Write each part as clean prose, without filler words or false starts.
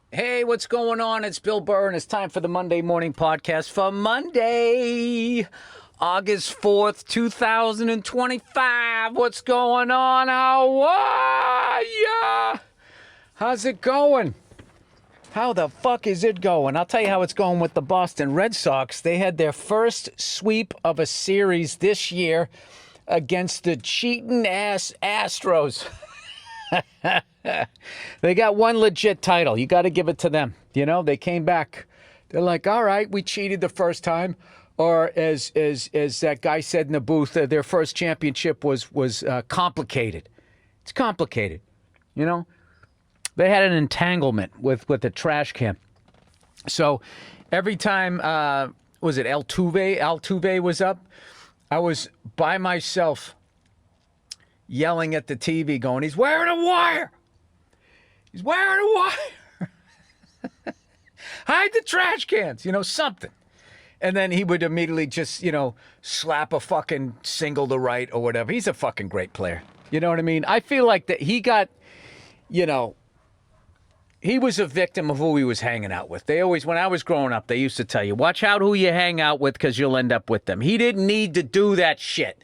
Hey, what's going on? It's Bill Burr, and it's time for the Monday Morning Podcast for Monday, August 4th, 2025. What's going on? How are ya? How's it going? How the fuck is it going? I'll tell you how it's going with the Boston Red Sox. They had their first sweep of a series this year against the cheating-ass Astros. They got one legit title. You got to give it to them. You know, they came back. They're like, all right, we cheated the first time. Or as that guy said in the booth, their first championship was complicated. It's complicated, you know. They had an entanglement with the trash can. So every time, was it Altuve was up, I was by myself yelling at the TV going, he's wearing a wire. He's wearing a wire. Hide the trash cans, you know, something. And then he would immediately just, you know, slap a fucking single to right or whatever. He's a fucking great player. You know what I mean? I feel like that he got, you know, he was a victim of who he was hanging out with. They always, when I was growing up, they used to tell you, watch out who you hang out with because you'll end up with them. He didn't need to do that shit,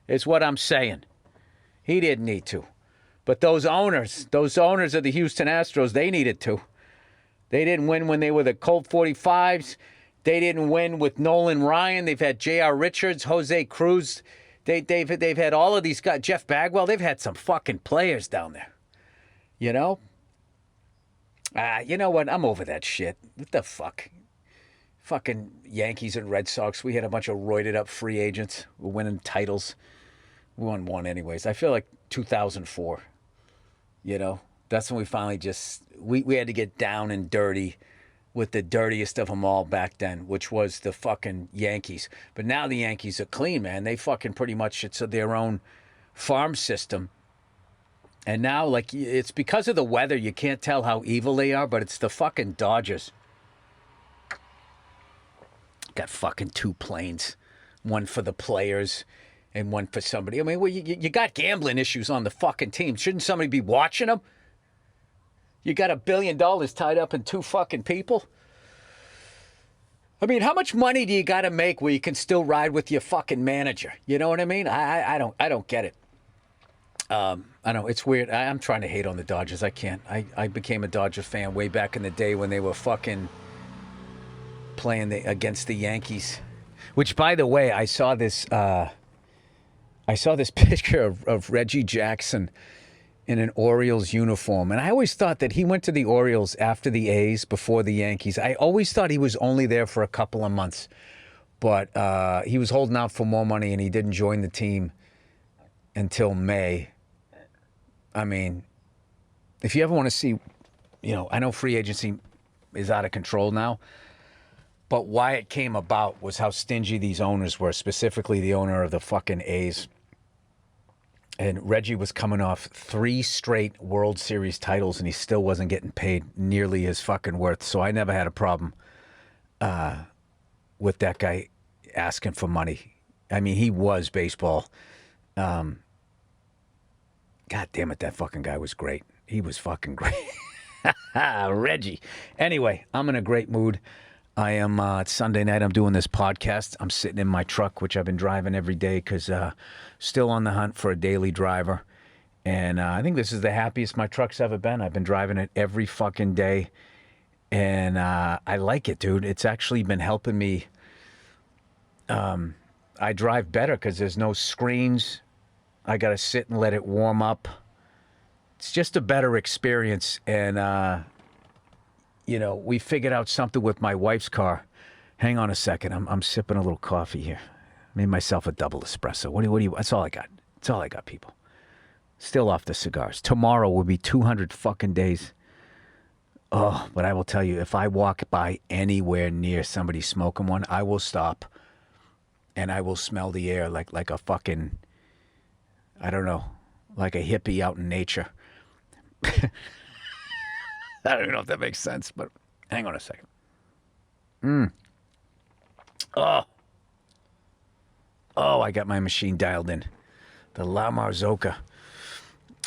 is what I'm saying. He didn't need to. But those owners of the Houston Astros, they needed to. They didn't win when they were the Colt 45s. They didn't win with Nolan Ryan. They've had J.R. Richards, Jose Cruz. They've had all of these guys. Jeff Bagwell. They've had some fucking players down there. You know? You know what? I'm over that shit. What the fuck? Fucking Yankees and Red Sox. We had a bunch of roided up free agents. We're winning titles. We won one anyways. I feel like 2004. You know? That's when we finally just... We had to get down and dirty with the dirtiest of them all back then, which was the fucking Yankees. But now the Yankees are clean, man. They fucking pretty much... It's their own farm system. And now, like, it's because of the weather, you can't tell how evil they are, but it's the fucking Dodgers. Got fucking two planes. One for the players and one for somebody. I mean, well, you got gambling issues on the fucking team. Shouldn't somebody be watching them? You got $1 billion tied up in two fucking people? I mean, how much money do you got to make where you can still ride with your fucking manager? You know what I mean? I don't get it. I know it's weird. I'm trying to hate on the Dodgers. I can't. I became a Dodger fan way back in the day when they were fucking playing against the Yankees. Which, by the way, I saw this picture of Reggie Jackson in an Orioles uniform, and I always thought that he went to the Orioles after the A's, before the Yankees. I always thought he was only there for a couple of months, but he was holding out for more money, and he didn't join the team until May. I mean, if you ever want to see, you know, I know free agency is out of control now, but why it came about was how stingy these owners were, specifically the owner of the fucking A's. And Reggie was coming off 3 straight World Series titles, and he still wasn't getting paid nearly his fucking worth. So I never had a problem with that guy asking for money. I mean, he was baseball. God damn it, that fucking guy was great. He was fucking great. Reggie. Anyway, I'm in a great mood. I am, it's Sunday night. I'm doing this podcast. I'm sitting in my truck, which I've been driving every day because still on the hunt for a daily driver. And I think this is the happiest my truck's ever been. I've been driving it every fucking day. And I like it, dude. It's actually been helping me. I drive better because there's no screens. I got to sit and let it warm up. It's just a better experience. And, you know, we figured out something with my wife's car. Hang on a second. I'm sipping a little coffee here. Made myself a double espresso. What do you, that's all I got. That's all I got, people. Still off the cigars. Tomorrow will be 200 fucking days. Oh, but I will tell you, if I walk by anywhere near somebody smoking one, I will stop. And I will smell the air like a fucking... I don't know, like a hippie out in nature. I don't know if that makes sense, but hang on a second. Oh, I got my machine dialed in. The La Marzocca.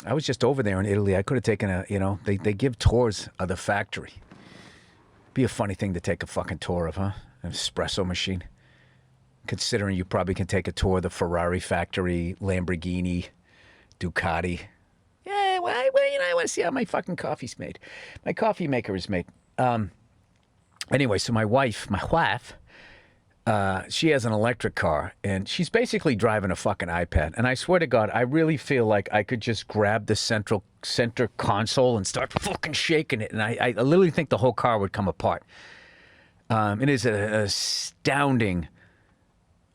I was just over there in Italy. I could have taken they give tours of the factory. Be a funny thing to take a fucking tour of, huh? An espresso machine. Considering you probably can take a tour of the Ferrari factory, Lamborghini, Ducati. Yeah, well, I want to see how my fucking coffee's made. My coffee maker is made. Anyway, so my wife, she has an electric car, and she's basically driving a fucking iPad. And I swear to God, I really feel like I could just grab the center console and start fucking shaking it, and I literally think the whole car would come apart. It is an astounding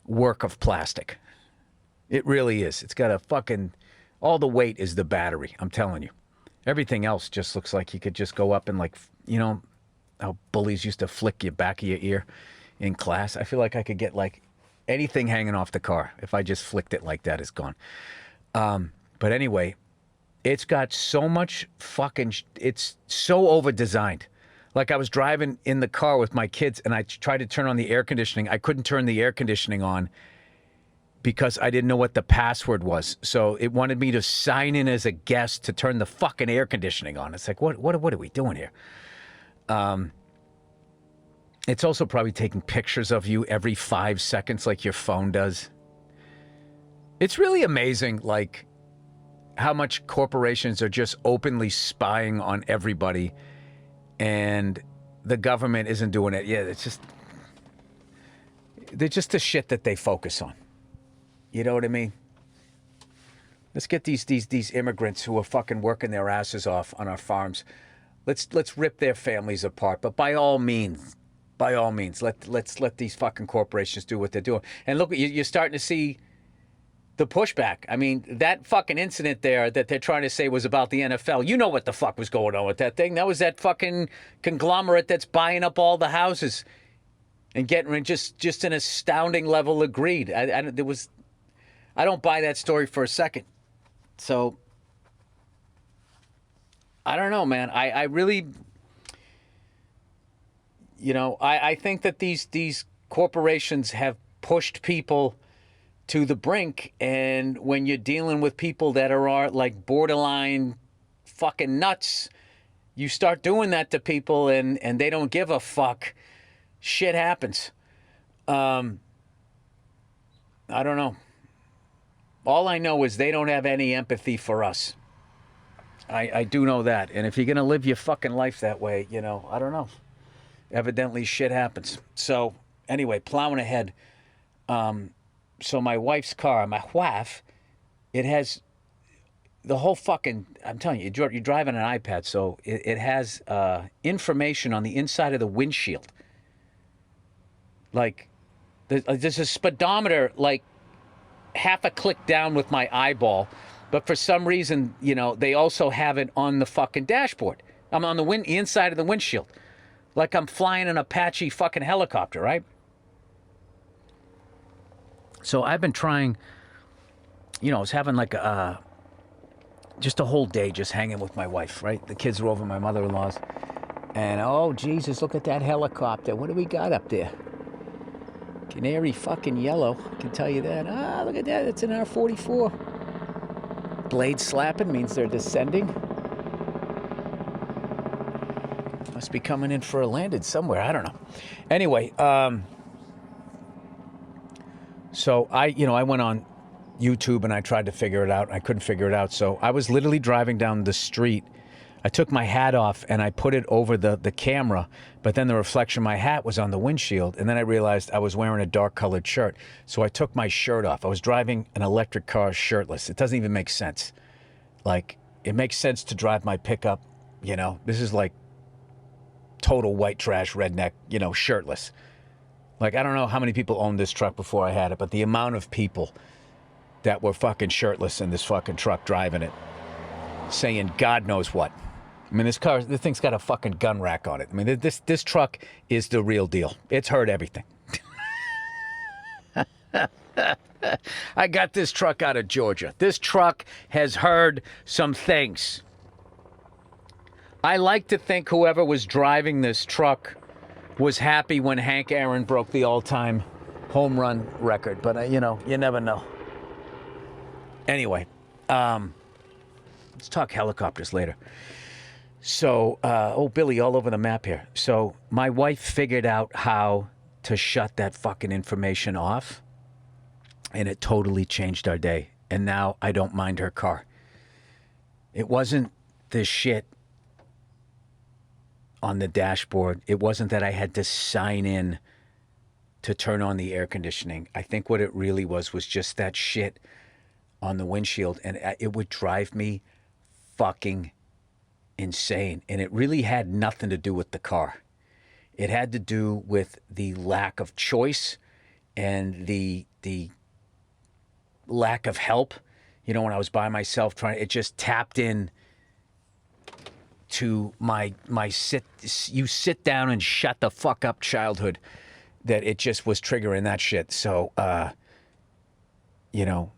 work of plastic. It really is. It's got a fucking... All the weight is the battery, I'm telling you. Everything else just looks like you could just go up and, like, you know, how bullies used to flick your back of your ear in class. I feel like I could get, like, anything hanging off the car. If I just flicked it like that, it's gone. But anyway, it's got so much fucking... It's so over-designed. Like, I was driving in the car with my kids, and I tried to turn on the air conditioning. I couldn't turn the air conditioning on because I didn't know what the password was. So it wanted me to sign in as a guest to turn the fucking air conditioning on. It's like, what are we doing here? It's also probably taking pictures of you every 5 seconds like your phone does. It's really amazing, like, how much corporations are just openly spying on everybody, and the government isn't doing it. Yeah, they're just the shit that they focus on. You know what I mean? Let's get these immigrants who are fucking working their asses off on our farms. Let's rip their families apart. But by all means, let's let these fucking corporations do what they're doing. And look, you're starting to see the pushback. I mean, that fucking incident there that they're trying to say was about the NFL. You know what the fuck was going on with that thing. That was that fucking conglomerate that's buying up all the houses and getting just an astounding level of greed. I don't buy that story for a second. So, I don't know, man. I really, you know, I think that these corporations have pushed people to the brink, and when you're dealing with people that are like borderline fucking nuts, you start doing that to people, and they don't give a fuck. Shit happens. I don't know. All I know is they don't have any empathy for us. I do know that. And if you're going to live your fucking life that way, you know, I don't know. Evidently shit happens. So anyway, plowing ahead. So my wife's car, my wife, it has the whole fucking, I'm telling you, you're driving an iPad, so it has information on the inside of the windshield. Like, there's a speedometer, like, half a click down with my eyeball, but for some reason, you know, they also have it on the fucking dashboard. I'm on the inside of the windshield. Like I'm flying an Apache fucking helicopter, right? So I've been trying, you know, I was having like just a whole day just hanging with my wife, right? The kids were over at my mother-in-law's. And, oh, Jesus, look at that helicopter. What do we got up there? Canary fucking yellow, I can tell you that. Ah, look at that, it's an R-44. Blade slapping means they're descending. Must be coming in for a landing somewhere, I don't know. Anyway, so I went on YouTube and I tried to figure it out. I couldn't figure it out. So I was literally driving down the street. I took my hat off and I put it over the camera, but then the reflection of my hat was on the windshield. And then I realized I was wearing a dark colored shirt. So I took my shirt off. I was driving an electric car shirtless. It doesn't even make sense. Like, it makes sense to drive my pickup, you know. This is like total white trash redneck, you know, shirtless. Like, I don't know how many people owned this truck before I had it, but the amount of people that were fucking shirtless in this fucking truck driving it, saying God knows what. I mean, this thing's got a fucking gun rack on it. I mean, this truck is the real deal. It's heard everything. I got this truck out of Georgia. This truck has heard some things. I like to think whoever was driving this truck was happy when Hank Aaron broke the all-time home run record. But, you know, you never know. Anyway, let's talk helicopters later. So, Billy, all over the map here. So, my wife figured out how to shut that fucking information off, and it totally changed our day. And now I don't mind her car. It wasn't the shit on the dashboard. It wasn't that I had to sign in to turn on the air conditioning. I think what it really was just that shit on the windshield, and it would drive me fucking insane. And it really had nothing to do with the car. It had to do with the lack of choice and the lack of help. You know, when I was by myself it just tapped in to my sit down and shut the fuck up childhood, that it just was triggering that shit. So, you know,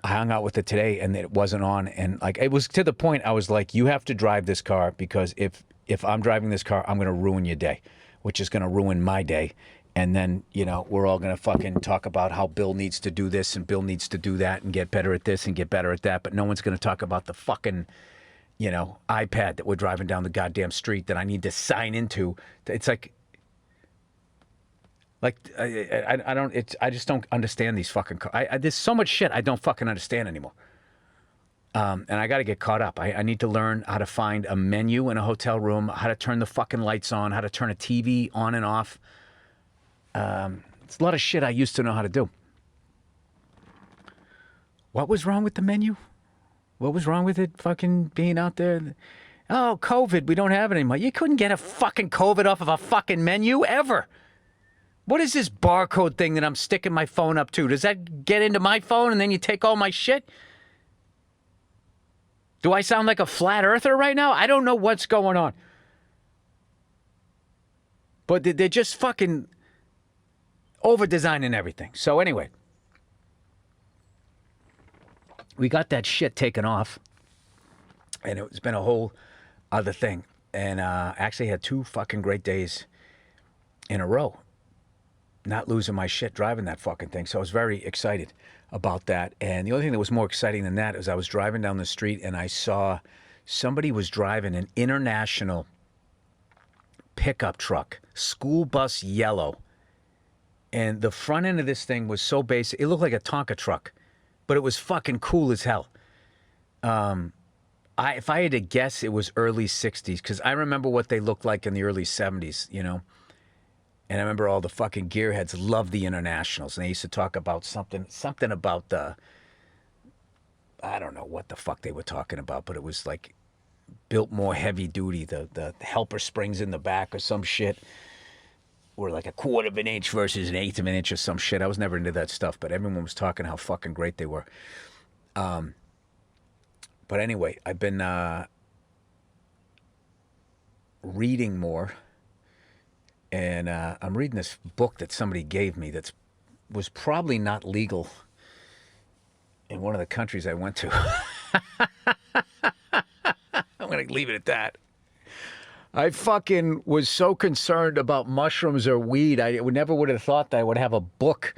I hung out with it today and it wasn't on. And like, it was to the point I was like, you have to drive this car, because if I'm driving this car, I'm going to ruin your day, which is going to ruin my day. And then, you know, we're all going to fucking talk about how Bill needs to do this and Bill needs to do that and get better at this and get better at that. But no one's going to talk about the fucking, you know, iPad that we're driving down the goddamn street that I need to sign into. It's like I just don't understand these fucking cars. There's so much shit I don't fucking understand anymore. And I got to get caught up. I need to learn how to find a menu in a hotel room, how to turn the fucking lights on, how to turn a TV on and off. It's a lot of shit I used to know how to do. What was wrong with the menu? What was wrong with it fucking being out there? Oh, COVID, we don't have it anymore. You couldn't get a fucking COVID off of a fucking menu ever. What is this barcode thing that I'm sticking my phone up to? Does that get into my phone and then you take all my shit? Do I sound like a flat earther right now? I don't know what's going on. But they're just fucking over-designing everything. So anyway, we got that shit taken off, and it's been a whole other thing. And actually had 2 fucking great days in a row, not losing my shit driving that fucking thing. So I was very excited about that. And the only thing that was more exciting than that is I was driving down the street and I saw somebody was driving an international pickup truck, school bus yellow. And the front end of this thing was so basic. It looked like a Tonka truck, but it was fucking cool as hell. If I had to guess, it was early 60s, because I remember what they looked like in the early 70s, you know. And I remember all the fucking gearheads loved the internationals. And they used to talk about something about the, I don't know what the fuck they were talking about, but it was like built more heavy duty. The helper springs in the back or some shit were like a 1/4 of an inch versus an 1/8 of an inch or some shit. I was never into that stuff, but everyone was talking how fucking great they were. But anyway, I've been reading more. And I'm reading this book that somebody gave me that was probably not legal in one of the countries I went to. I'm going to leave it at that. I fucking was so concerned about mushrooms or weed. I never would have thought that I would have a book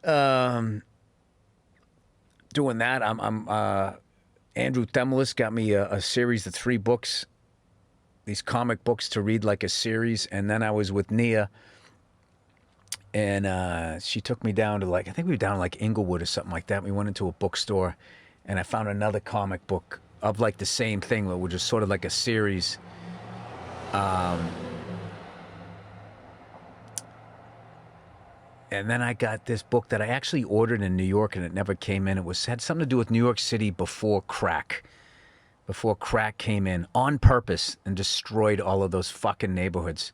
doing that. Andrew Themelis got me a series of 3 books, these comic books to read like a series. And then I was with Nia, and she took me down to I think we were down in like Inglewood or something like that. We went into a bookstore and I found another comic book of like the same thing, which is sort of like a series. And then I got this book that I actually ordered in New York and it never came in. It had something to do with New York City before crack. Before crack came in on purpose and destroyed all of those fucking neighborhoods.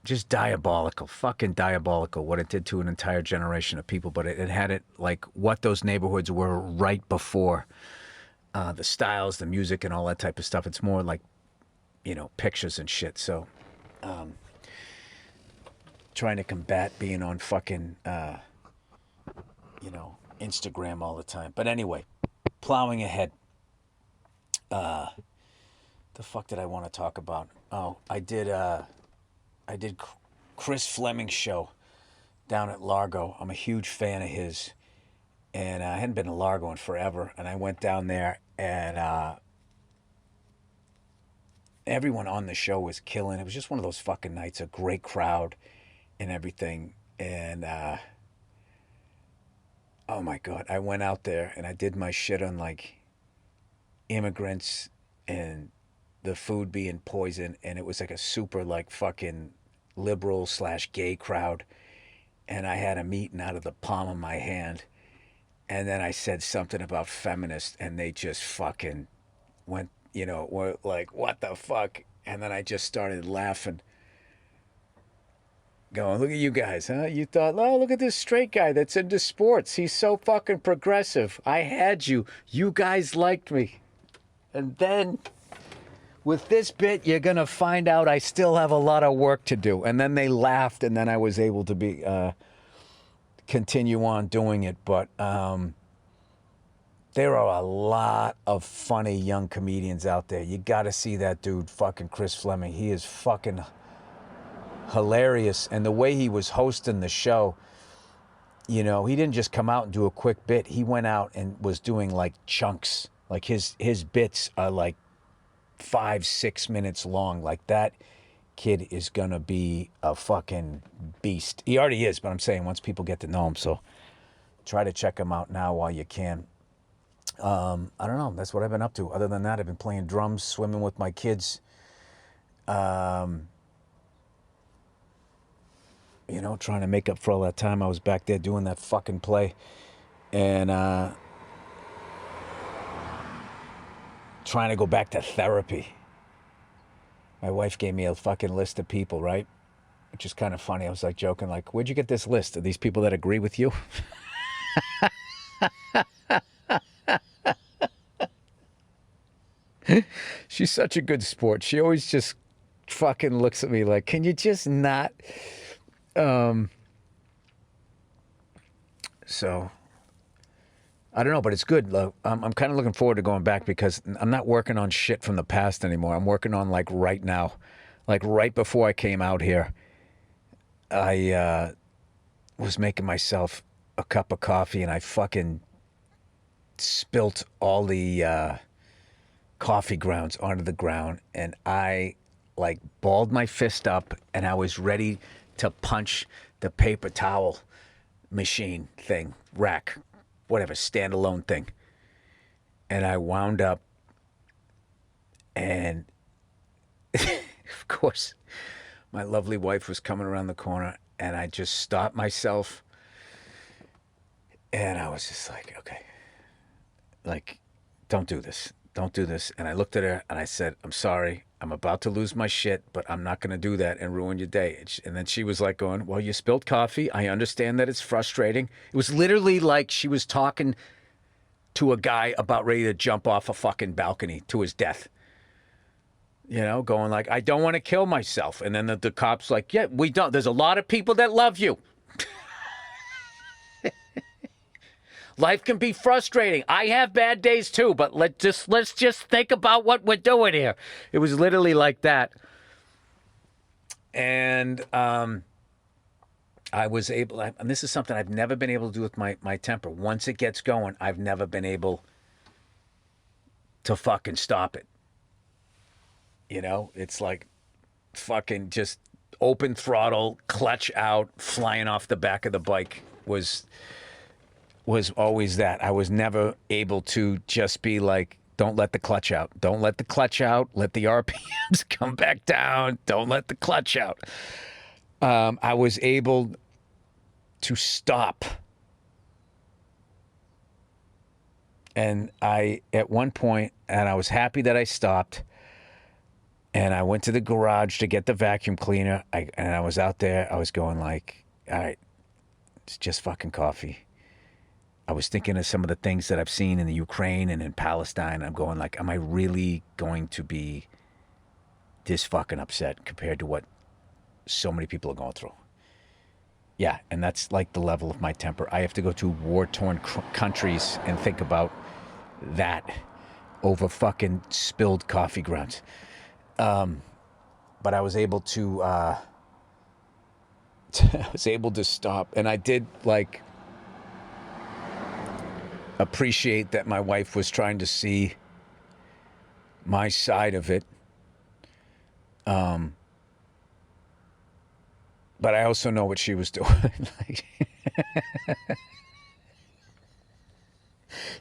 Just diabolical, fucking diabolical what it did to an entire generation of people. But it had it like what those neighborhoods were right before. The styles, the music, and all that type of stuff. It's more like, you know, pictures and shit. So, trying to combat being on fucking, you know, Instagram all the time. But anyway, plowing ahead. The fuck did I want to talk about? Oh, I did Chris Fleming's show down at Largo. I'm a huge fan of his. And I hadn't been to Largo in forever. And I went down there, and everyone on the show was killing. It was just one of those fucking nights, a great crowd and everything. And oh my God, I went out there and I did my shit on like immigrants and the food being poison. And it was like a super like fucking liberal slash gay crowd. And I had them eating out of the palm of my hand. And then I said something about feminists, and they just fucking went, were like, what the fuck? And then I just started laughing, going, look at you guys, huh? You thought, oh, look at this straight guy that's into sports. He's so fucking progressive. I had you. You guys liked me. And then with this bit, you're going to find out I still have a lot of work to do. And then they laughed, and then I was able to continue on doing it. But there are a lot of funny young comedians out there. You got to see that dude, fucking Chris Fleming. He is fucking hilarious. And the way he was hosting the show, he didn't just come out and do a quick bit. He went out and was doing like chunks. Like his bits are like 5-6 minutes long. Like that kid is gonna be a fucking beast. He already is, but I'm saying once people get to know him. So try to check him out now while you can. I don't know. That's what I've been up to. Other than that, I've been playing drums, swimming with my kids. Trying to make up for all that time I was back there doing that fucking play. And trying to go back to therapy. My wife gave me a fucking list of people, right? Which is kind of funny. I was like joking, like, where'd you get this list? Are these people that agree with you? She's such a good sport. She always just fucking looks at me like, can you just not? So I don't know, but it's good. I'm kind of looking forward to going back because I'm not working on shit from the past anymore. I'm working on like right now. Like right before I came out here, I was making myself a cup of coffee and I fucking spilt all the coffee grounds onto the ground, and I like balled my fist up and I was ready to punch the paper towel machine thing, rack, whatever, standalone thing. And I wound up, and of course, my lovely wife was coming around the corner, and I just stopped myself, and I was just like, okay, like, don't do this. Don't do this. And I looked at her and I said, I'm sorry. I'm about to lose my shit, but I'm not going to do that and ruin your day. And then she was like going, well, you spilled coffee. I understand that it's frustrating. It was literally like she was talking to a guy about ready to jump off a fucking balcony to his death. Going like, I don't want to kill myself. And then the cop's like, yeah, we don't. There's a lot of people that love you. Life can be frustrating. I have bad days too, but let's just think about what we're doing here. It was literally like that. And I was able, and this is something I've never been able to do with my temper. Once it gets going, I've never been able to fucking stop it. It's like fucking just open throttle, clutch out, flying off the back of the bike was always that. I was never able to just be like, don't let the clutch out. Don't let the clutch out. Let the RPMs come back down. Don't let the clutch out. I was able to stop. And at one point, and I was happy that I stopped, and I went to the garage to get the vacuum cleaner, and I was out there. I was going like, all right, it's just fucking coffee. I was thinking of some of the things that I've seen in the Ukraine and in Palestine. I'm going like, am I really going to be this fucking upset compared to what so many people are going through? Yeah, and that's like the level of my temper. I have to go to war-torn countries and think about that over fucking spilled coffee grounds. But I was able to, I was able to stop, and I did like appreciate that my wife was trying to see my side of it. But I also know what she was doing. Like,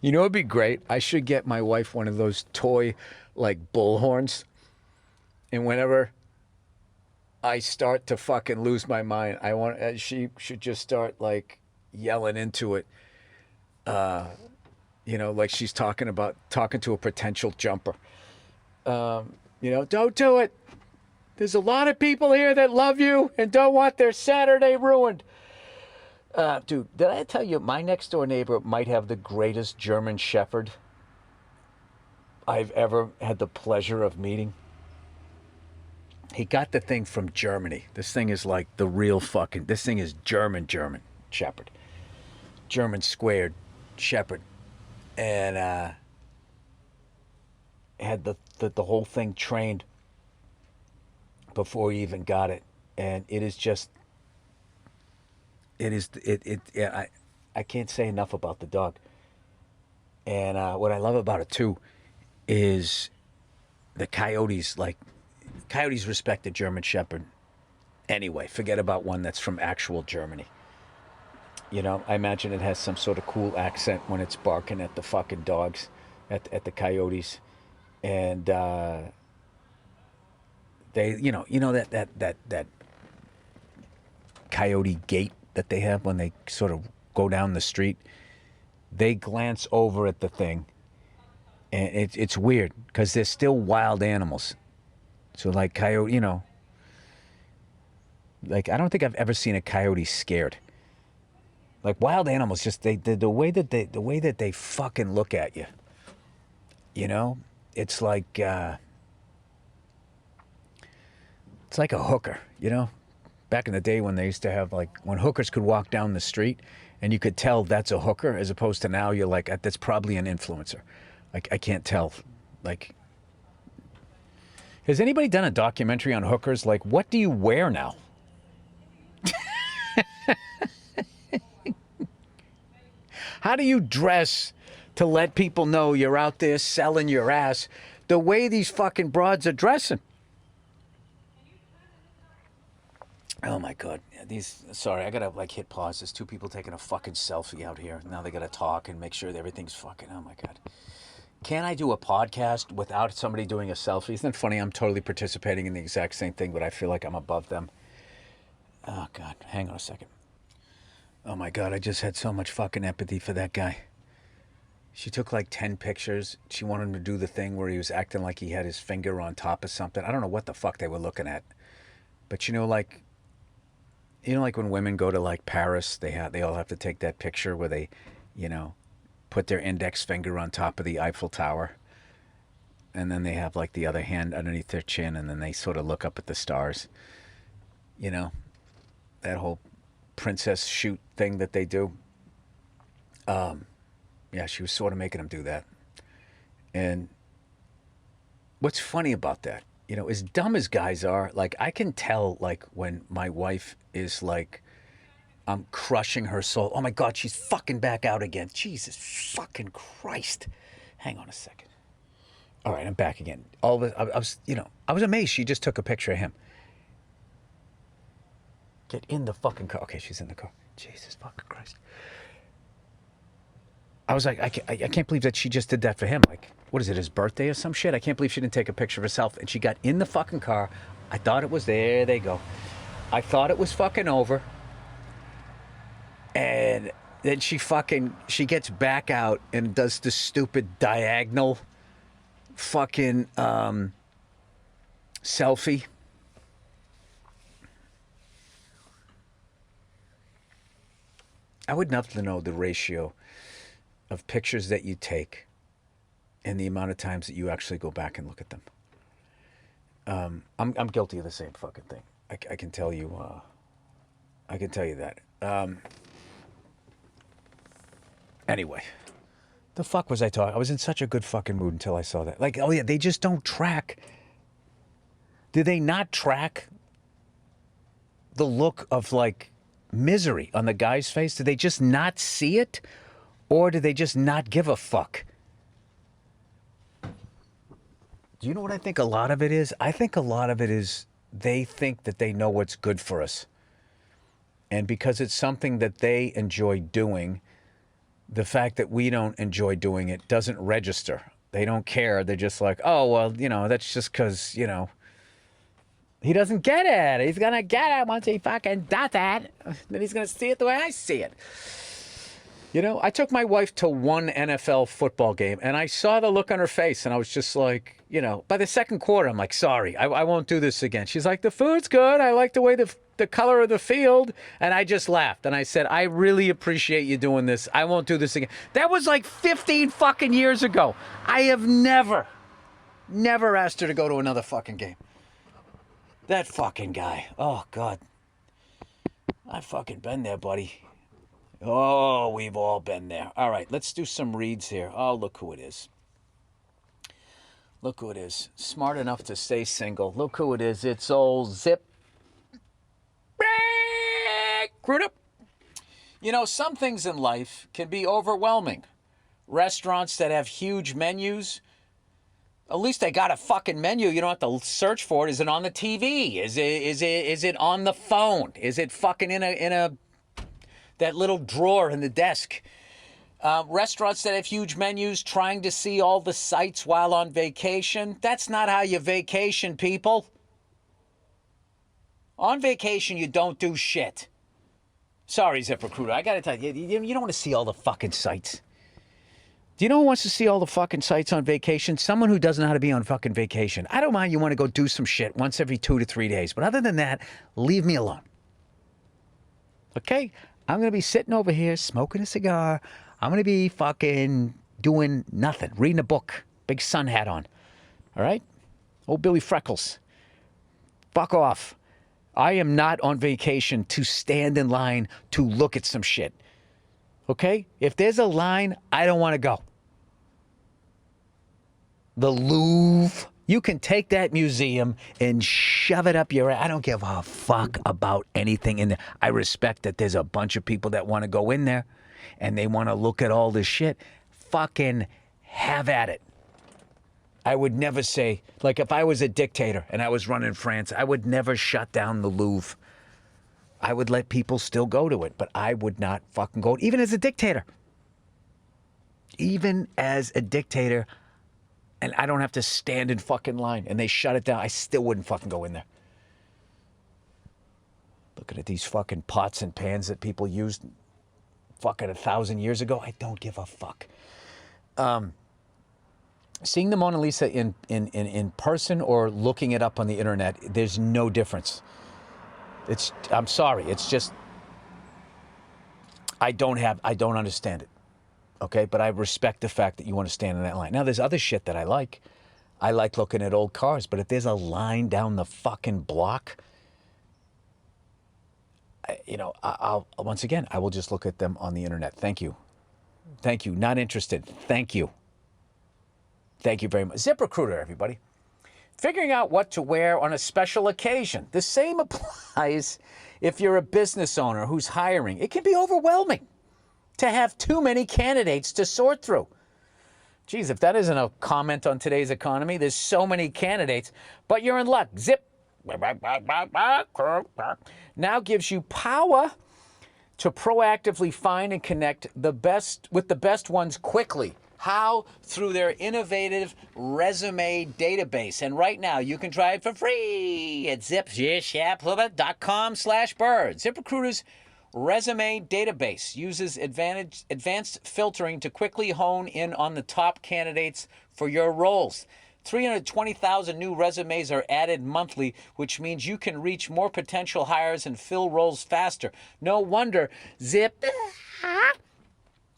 you know, it'd be great. I should get my wife one of those toy, like, bullhorns. And whenever I start to fucking lose my mind, she should just start, like, yelling into it. You know, like she's talking to a potential jumper. You know, don't do it. There's a lot of people here that love you and don't want their Saturday ruined. Dude, did I tell you my next door neighbor might have the greatest German Shepherd I've ever had the pleasure of meeting? He got the thing from Germany. This thing is like the real fucking, this thing is German Shepherd. German squared Shepherd. And had the whole thing trained before he even got it. And it is just, I can't say enough about the dog. And what I love about it too is the coyotes respect the German Shepherd anyway. Forget about one that's from actual Germany. You know, I imagine it has some sort of cool accent when it's barking at the fucking dogs, at the coyotes. And they, you know that coyote gait that they have when they sort of go down the street. They glance over at the thing, and it's weird because they're still wild animals. So like coyote, you know, like I don't think I've ever seen a coyote scared. Like wild animals, just the way that they fucking look at you. You know, it's like a hooker. You know, back in the day when they used to have when hookers could walk down the street and you could tell that's a hooker, as opposed to now you're like, that's probably an influencer. Like I can't tell. Like, has anybody done a documentary on hookers? Like, what do you wear now? How do you dress to let people know you're out there selling your ass the way these fucking broads are dressing? Oh my God. Sorry, I gotta hit pause. There's two people taking a fucking selfie out here. Now they gotta talk and make sure that everything's fucking, oh my God. Can I do a podcast without somebody doing a selfie? Isn't it funny? I'm totally participating in the exact same thing, but I feel like I'm above them. Oh God, hang on a second. Oh my God, I just had so much fucking empathy for that guy. She took 10 pictures. She wanted him to do the thing where he was acting like he had his finger on top of something. I don't know what the fuck they were looking at. But like when women go to Paris, they all have to take that picture where they, put their index finger on top of the Eiffel Tower. And then they have the other hand underneath their chin, and then they sort of look up at the stars. You know, that whole princess shoot thing that they do. Yeah, she was sort of making him do that. And what's funny about that, as dumb as guys are, I can tell, when my wife is I'm crushing her soul. Oh my God, she's fucking back out again. Jesus fucking Christ. Hang on a second. All right, I'm back again. I was amazed she just took a picture of him. Get in the fucking car. Okay, she's in the car. Jesus fucking Christ. I was like, I can't believe that she just did that for him. What is it, his birthday or some shit? I can't believe she didn't take a picture of herself. And she got in the fucking car. I thought it was, there they go. I thought it was fucking over. And then she gets back out and does the stupid diagonal fucking selfie. I would love to know the ratio of pictures that you take and the amount of times that you actually go back and look at them. I'm guilty of the same fucking thing. I can tell you. I can tell you that. Anyway, the fuck was I talking? I was in such a good fucking mood until I saw that. Oh yeah, they just don't track. Do they not track the look of misery on the guy's face? Do they just not see it? Or do they just not give a fuck? Do you know what I think a lot of it is? I think a lot of it is they think that they know what's good for us. And because it's something that they enjoy doing, the fact that we don't enjoy doing it doesn't register. They don't care. They're just like, oh, well, that's just because, he doesn't get it. He's going to get it once he fucking does that. Then he's going to see it the way I see it. I took my wife to one NFL football game, and I saw the look on her face, and I was just like, by the second quarter, I'm like, sorry, I won't do this again. She's like, the food's good. I like the way the color of the field. And I just laughed, and I said, I really appreciate you doing this. I won't do this again. That was like 15 fucking years ago. I have never asked her to go to another fucking game. That fucking guy. Oh, God. I've fucking been there, buddy. Oh, we've all been there. All right, let's do some reads here. Oh, look who it is. Look who it is. Smart enough to stay single. Look who it is. It's old ZipRecruiter. Some things in life can be overwhelming. Restaurants that have huge menus, at least they got a fucking menu. You don't have to search for it. Is it on the TV? Is it on the phone? Is it fucking in a that little drawer in the desk? Restaurants that have huge menus, trying to see all the sights while on vacation. That's not how you vacation, people. On vacation, you don't do shit. Sorry, ZipRecruiter. I got to tell you, you don't want to see all the fucking sights. Do you know who wants to see all the fucking sights on vacation? Someone who doesn't know how to be on fucking vacation. I don't mind you want to go do some shit once every 2 to 3 days. But other than that, leave me alone. Okay? I'm going to be sitting over here smoking a cigar. I'm going to be fucking doing nothing. Reading a book. Big sun hat on. All right? Old Billy Freckles. Fuck off. I am not on vacation to stand in line to look at some shit. Okay? If there's a line, I don't want to go. The Louvre. You can take that museum and shove it up your ass. I don't give a fuck about anything in there. I respect that there's a bunch of people that want to go in there and they want to look at all this shit. Fucking have at it. I would never say, like if I was a dictator and I was running France, I would never shut down the Louvre. I would let people still go to it, but I would not fucking go, even as a dictator. Even as a dictator, and I don't have to stand in fucking line, and they shut it down, I still wouldn't fucking go in there. Looking at these fucking pots and pans that people used fucking 1,000 years ago, I don't give a fuck. Seeing the Mona Lisa in person or looking it up on the internet, there's no difference. I'm sorry, it's just, I don't understand it. Okay, but I respect the fact that you want to stand in that line. Now, there's other shit that I like. I like looking at old cars, but if there's a line down the fucking block, I'll once again, I will just look at them on the internet. Thank you. Thank you. Not interested. Thank you. Thank you very much. ZipRecruiter, everybody. Figuring out what to wear on a special occasion. The same applies if you're a business owner who's hiring. It can be overwhelming to have too many candidates to sort through. Geez, if that isn't a comment on today's economy, there's so many candidates, but you're in luck. Zip now gives you power to proactively find and connect the best with the best ones quickly. How? Through their innovative resume database. And right now, you can try it for free at ziprecruiter.com/bird. ZipRecruiter's resume database uses advanced filtering to quickly hone in on the top candidates for your roles. 320,000 new resumes are added monthly, which means you can reach more potential hires and fill roles faster. No wonder Zip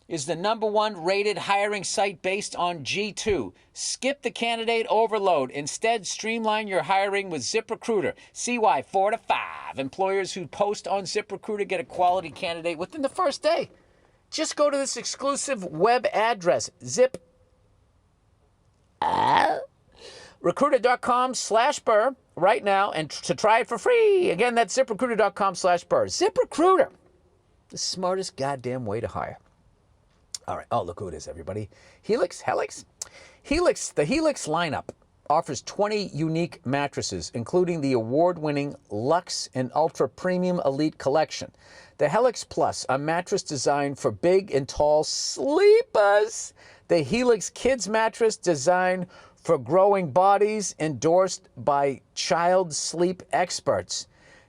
is the #1 rated hiring site based on G2. Skip the candidate overload. Instead, streamline your hiring with ZipRecruiter. See why 4 to 5 employers who post on ZipRecruiter get a quality candidate within the first day. Just go to this exclusive web address, ZipRecruiter.com/Burr right now and to try it for free. Again, that's ZipRecruiter.com/Burr. ZipRecruiter, the smartest goddamn way to hire. All right. Oh, look who it is, everybody. Helix? The Helix lineup offers 20 unique mattresses, including the award-winning Luxe and Ultra Premium Elite Collection. The Helix Plus, a mattress designed for big and tall sleepers. The Helix Kids mattress, designed for growing bodies, endorsed by child sleep experts.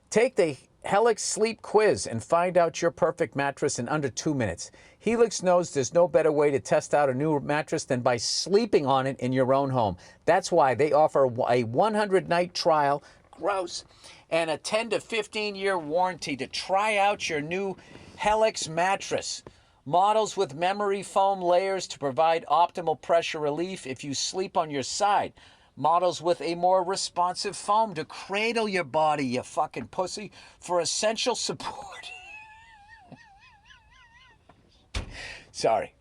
Take the Helix Sleep quiz and find out your perfect mattress in under 2 minutes. Helix knows there's no better way to test out a new mattress than by sleeping on it in your own home. That's why they offer a 100-night trial, gross, and a 10 to 15-year warranty to try out your new Helix mattress. Models with memory foam layers to provide optimal pressure relief if you sleep on your side. Models with a more responsive foam to cradle your body, you fucking pussy, for essential support. Sorry.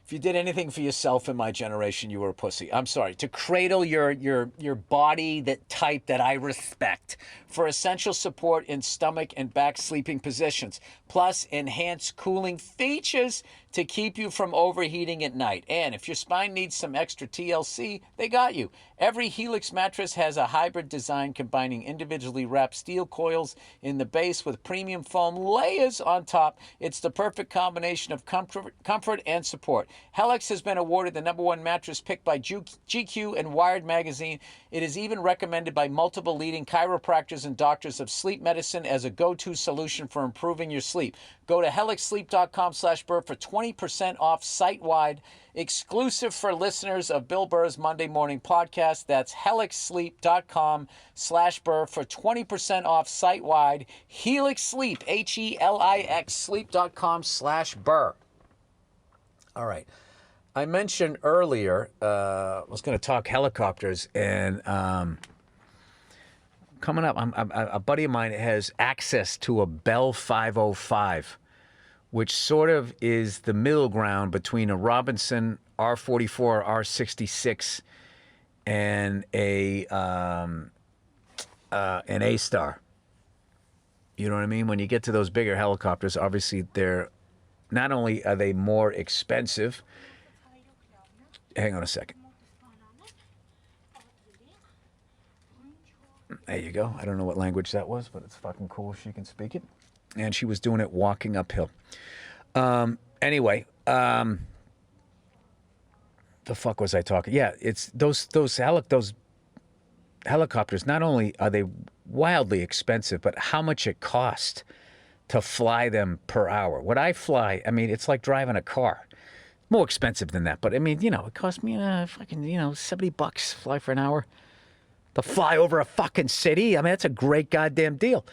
If you did anything for yourself in my generation, you were a pussy. I'm sorry. To cradle your body, that type that I respect, for essential support in stomach and back sleeping positions, plus enhanced cooling features to keep you from overheating at night. And if your spine needs some extra TLC, they got you. Every Helix mattress has a hybrid design combining individually wrapped steel coils in the base with premium foam layers on top. It's the perfect combination of comfort and support. Helix has been awarded the #1 mattress picked by GQ and Wired magazine. It is even recommended by multiple leading chiropractors and doctors of sleep medicine as a go-to solution for improving your sleep. Go to helixsleep.com/Burr for 20% off site-wide, exclusive for listeners of Bill Burr's Monday Morning Podcast. That's helixsleep.com/Burr for 20% off site-wide. Helix Sleep, HELIX, sleep.com/Burr. All right. I mentioned earlier, I was going to talk helicopters, and coming up, a buddy of mine has access to a Bell 505, which sort of is the middle ground between a Robinson R44 or R66 and an A-Star. You know what I mean? When you get to those bigger helicopters, obviously they're not only are they more expensive. Hang on a second. There you go. I don't know what language that was, but it's fucking cool if she can speak it. And she was doing it walking uphill. Anyway, the fuck was I talking? Yeah, it's those helicopters. Not only are they wildly expensive, but how much it costs to fly them per hour. What I fly, I mean, it's like driving a car. More expensive than that, but I mean, it cost me fucking, $70 fly for an hour to fly over a fucking city. I mean, that's a great goddamn deal.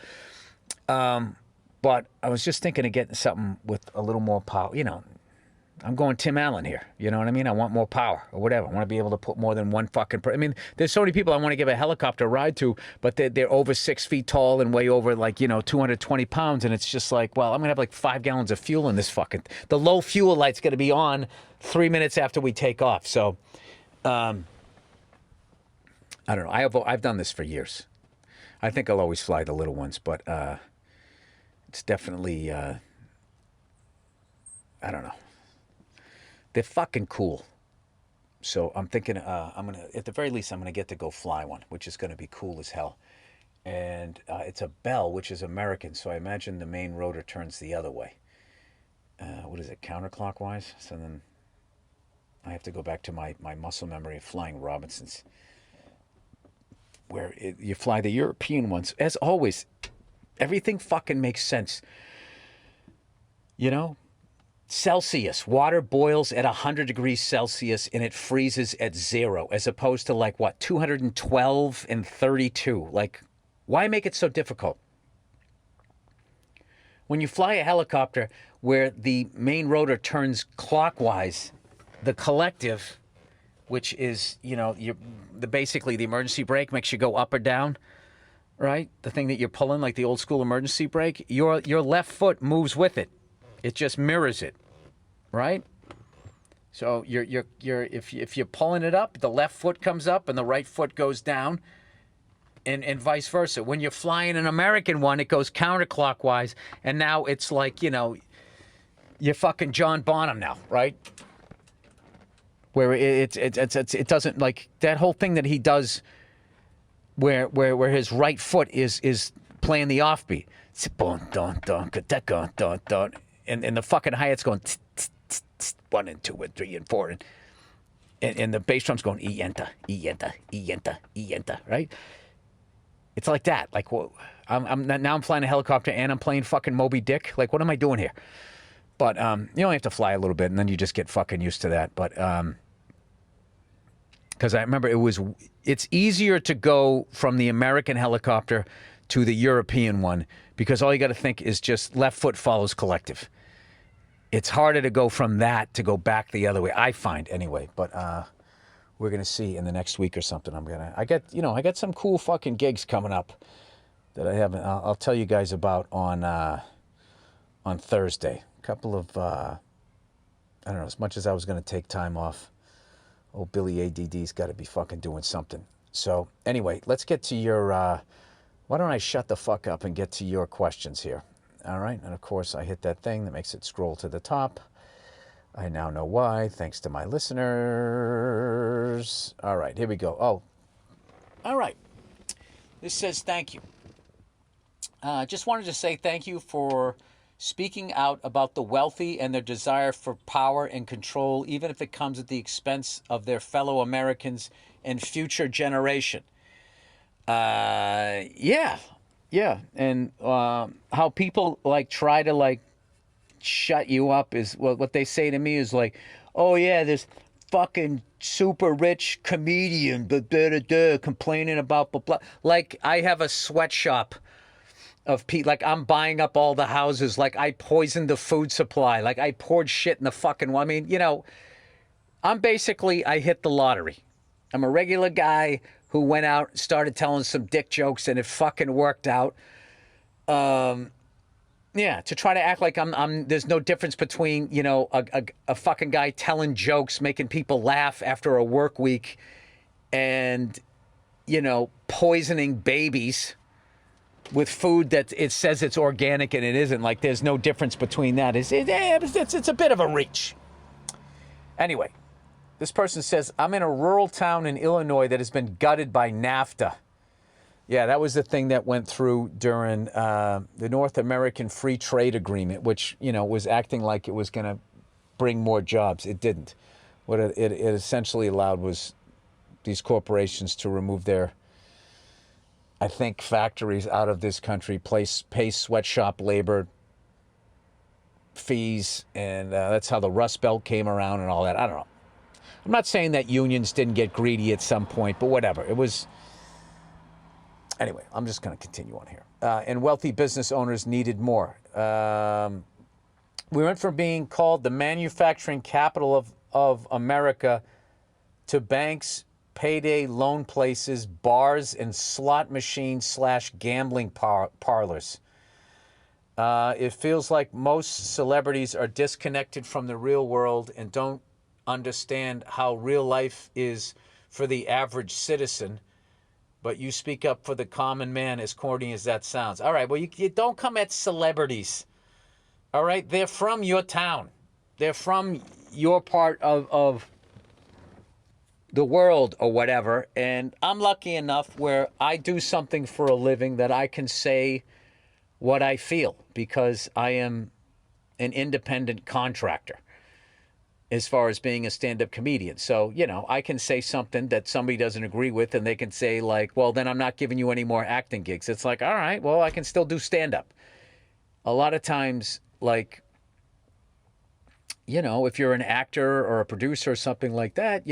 But I was just thinking of getting something with a little more power. I'm going Tim Allen here. You know what I mean? I want more power or whatever. I want to be able to put more than one fucking I mean, there's so many people I want to give a helicopter ride to, but they're over 6 feet tall and weigh over 220 pounds. And it's just like, well, I'm going to have like 5 gallons of fuel in this fucking... The low fuel light's going to be on 3 minutes after we take off. So, I don't know. I've done this for years. I think I'll always fly the little ones, but it's definitely... I don't know. They're fucking cool. So I'm thinking at the very least, I'm going to get to go fly one, which is going to be cool as hell. And it's a Bell, which is American, so I imagine the main rotor turns the other way. What is it, counterclockwise? So then I have to go back to my muscle memory of flying Robinsons, where you fly the European ones. As always, everything fucking makes sense. Celsius. Water boils at 100 degrees Celsius and it freezes at 0, as opposed to 212 and 32. Why make it so difficult? When you fly a helicopter where the main rotor turns clockwise, the collective, which is, basically the emergency brake makes you go up or down, right? The thing that you're pulling, like the old school emergency brake, your left foot moves with it. It just mirrors it. Right? So if you're pulling it up, the left foot comes up and the right foot goes down, and vice versa. When you're flying an American one, it goes counterclockwise, and now it's like, you're fucking John Bonham now, right? Where it doesn't, like, that whole thing that he does where his right foot is playing the offbeat. And the fucking hi-hat's going 1 and 2 and 3 and 4, and the bass drum's going e-enter, e-enter, e-enter, e-enter, right? It's like that. Like, well, I'm flying a helicopter and I'm playing fucking Moby Dick. Like, what am I doing here? But you only have to fly a little bit, and then you just get fucking used to that. But because I remember it's easier to go from the American helicopter to the European one, because all you got to think is just left foot follows collective. It's harder to go from that to go back the other way, I find, anyway. But we're gonna see in the next week or something. I got some cool fucking gigs coming up that I haven't. I'll tell you guys about on Thursday. A couple of I don't know. As much as I was gonna take time off, old Billy ADD's got to be fucking doing something. So anyway, let's get to your. Why don't I shut the fuck up and get to your questions here? All right, and of course I hit that thing that makes it scroll to the top. I now know why, thanks to my listeners. All right, here we go. Oh, all right. This says, thank you. Just wanted to say thank you for speaking out about the wealthy and their desire for power and control, even if it comes at the expense of their fellow Americans and future generation. Yeah. And how people, like, try to, like, shut you up is what they say to me is like, oh yeah, this fucking super rich comedian complaining about blah blah. Like, I have a sweatshop of people, like, I'm buying up all the houses, like I poisoned the food supply, like I poured shit in the fucking, I mean, I hit the lottery. I'm a regular guy who went out and started telling some dick jokes, and it fucking worked out. Yeah, to try to act like I'm there's no difference between, a fucking guy telling jokes, making people laugh after a work week, and, poisoning babies with food that it says it's organic and it isn't. Like, there's no difference between that. It's a bit of a reach. Anyway, this person says, I'm in a rural town in Illinois that has been gutted by NAFTA. Yeah, that was the thing that went through during the North American Free Trade Agreement, which, was acting like it was going to bring more jobs. It didn't. What it essentially allowed was these corporations to remove their, I think, factories out of this country, pay sweatshop labor fees, and that's how the Rust Belt came around and all that. I don't know. I'm not saying that unions didn't get greedy at some point, but whatever. It was... Anyway, I'm just going to continue on here. And wealthy business owners needed more. We went from being called the manufacturing capital of America to banks, payday loan places, bars, and slot machines / gambling parlors. It feels like most celebrities are disconnected from the real world and don't understand how real life is for the average citizen. But you speak up for the common man, as corny as that sounds. All right, well, you don't come at celebrities. All right? They're from your town. They're from your part of the world or whatever. And I'm lucky enough where I do something for a living that I can say what I feel, because I am an independent contractor as far as being a stand-up comedian. So, I can say something that somebody doesn't agree with, and they can say, like, well, then I'm not giving you any more acting gigs. It's like, all right, well, I can still do stand-up. A lot of times, like, if you're an actor or a producer or something like that,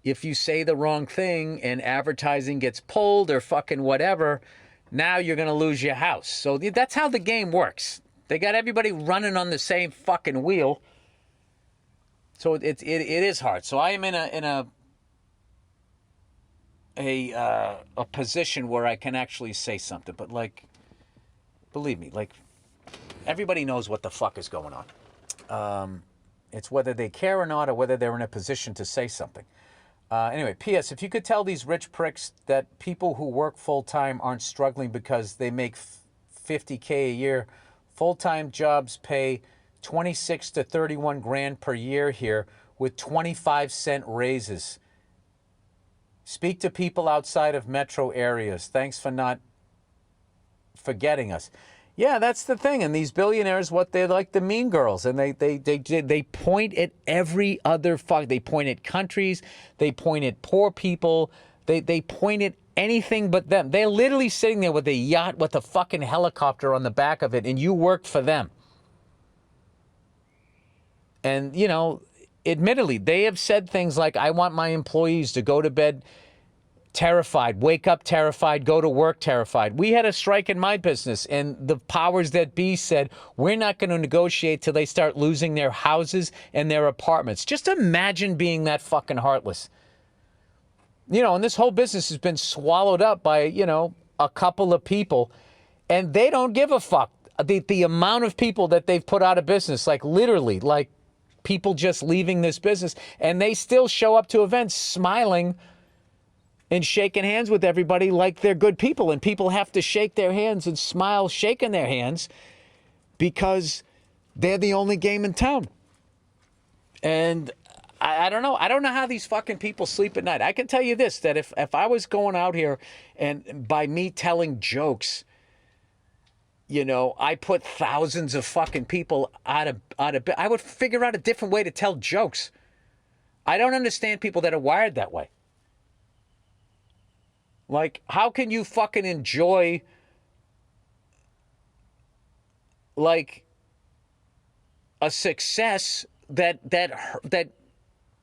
if you say the wrong thing and advertising gets pulled or fucking whatever, now you're going to lose your house. So that's how the game works. They got everybody running on the same fucking wheel. So it is hard. So I am in a position where I can actually say something. But, like, believe me, like, everybody knows what the fuck is going on. It's whether they care or not, or whether they're in a position to say something. Anyway, P.S. If you could tell these rich pricks that people who work full-time aren't struggling because they make $50K a year, full-time jobs pay 26 to 31 grand per year here with 25-cent raises. Speak to people outside of metro areas. Thanks for not forgetting us. Yeah, that's the thing. And these billionaires, what they're like the mean girls, and they point at every other fuck. They point at countries. They point at poor people. They point at anything but them. They're literally sitting there with a yacht with a fucking helicopter on the back of it, and you work for them. And, you know, admittedly, they have said things like, I want my employees to go to bed terrified, wake up terrified, go to work terrified. We had a strike in my business, and the powers that be said, we're not going to negotiate till they start losing their houses and their apartments. Just imagine being that fucking heartless. You know, and this whole business has been swallowed up by, you know, a couple of people, and they don't give a fuck. The amount of people that they've put out of business, like literally, like people just leaving this business, and they still show up to events smiling and shaking hands with everybody like they're good people, and people have to shake their hands and smile shaking their hands because they're the only game in town. And I don't know. I don't know how these fucking people sleep at night. I can tell you this, that if I was going out here and by me telling jokes, you know, I put thousands of fucking people out of bed, I would figure out a different way to tell jokes. I don't understand people that are wired that way. Like, how can you fucking enjoy, like, a success that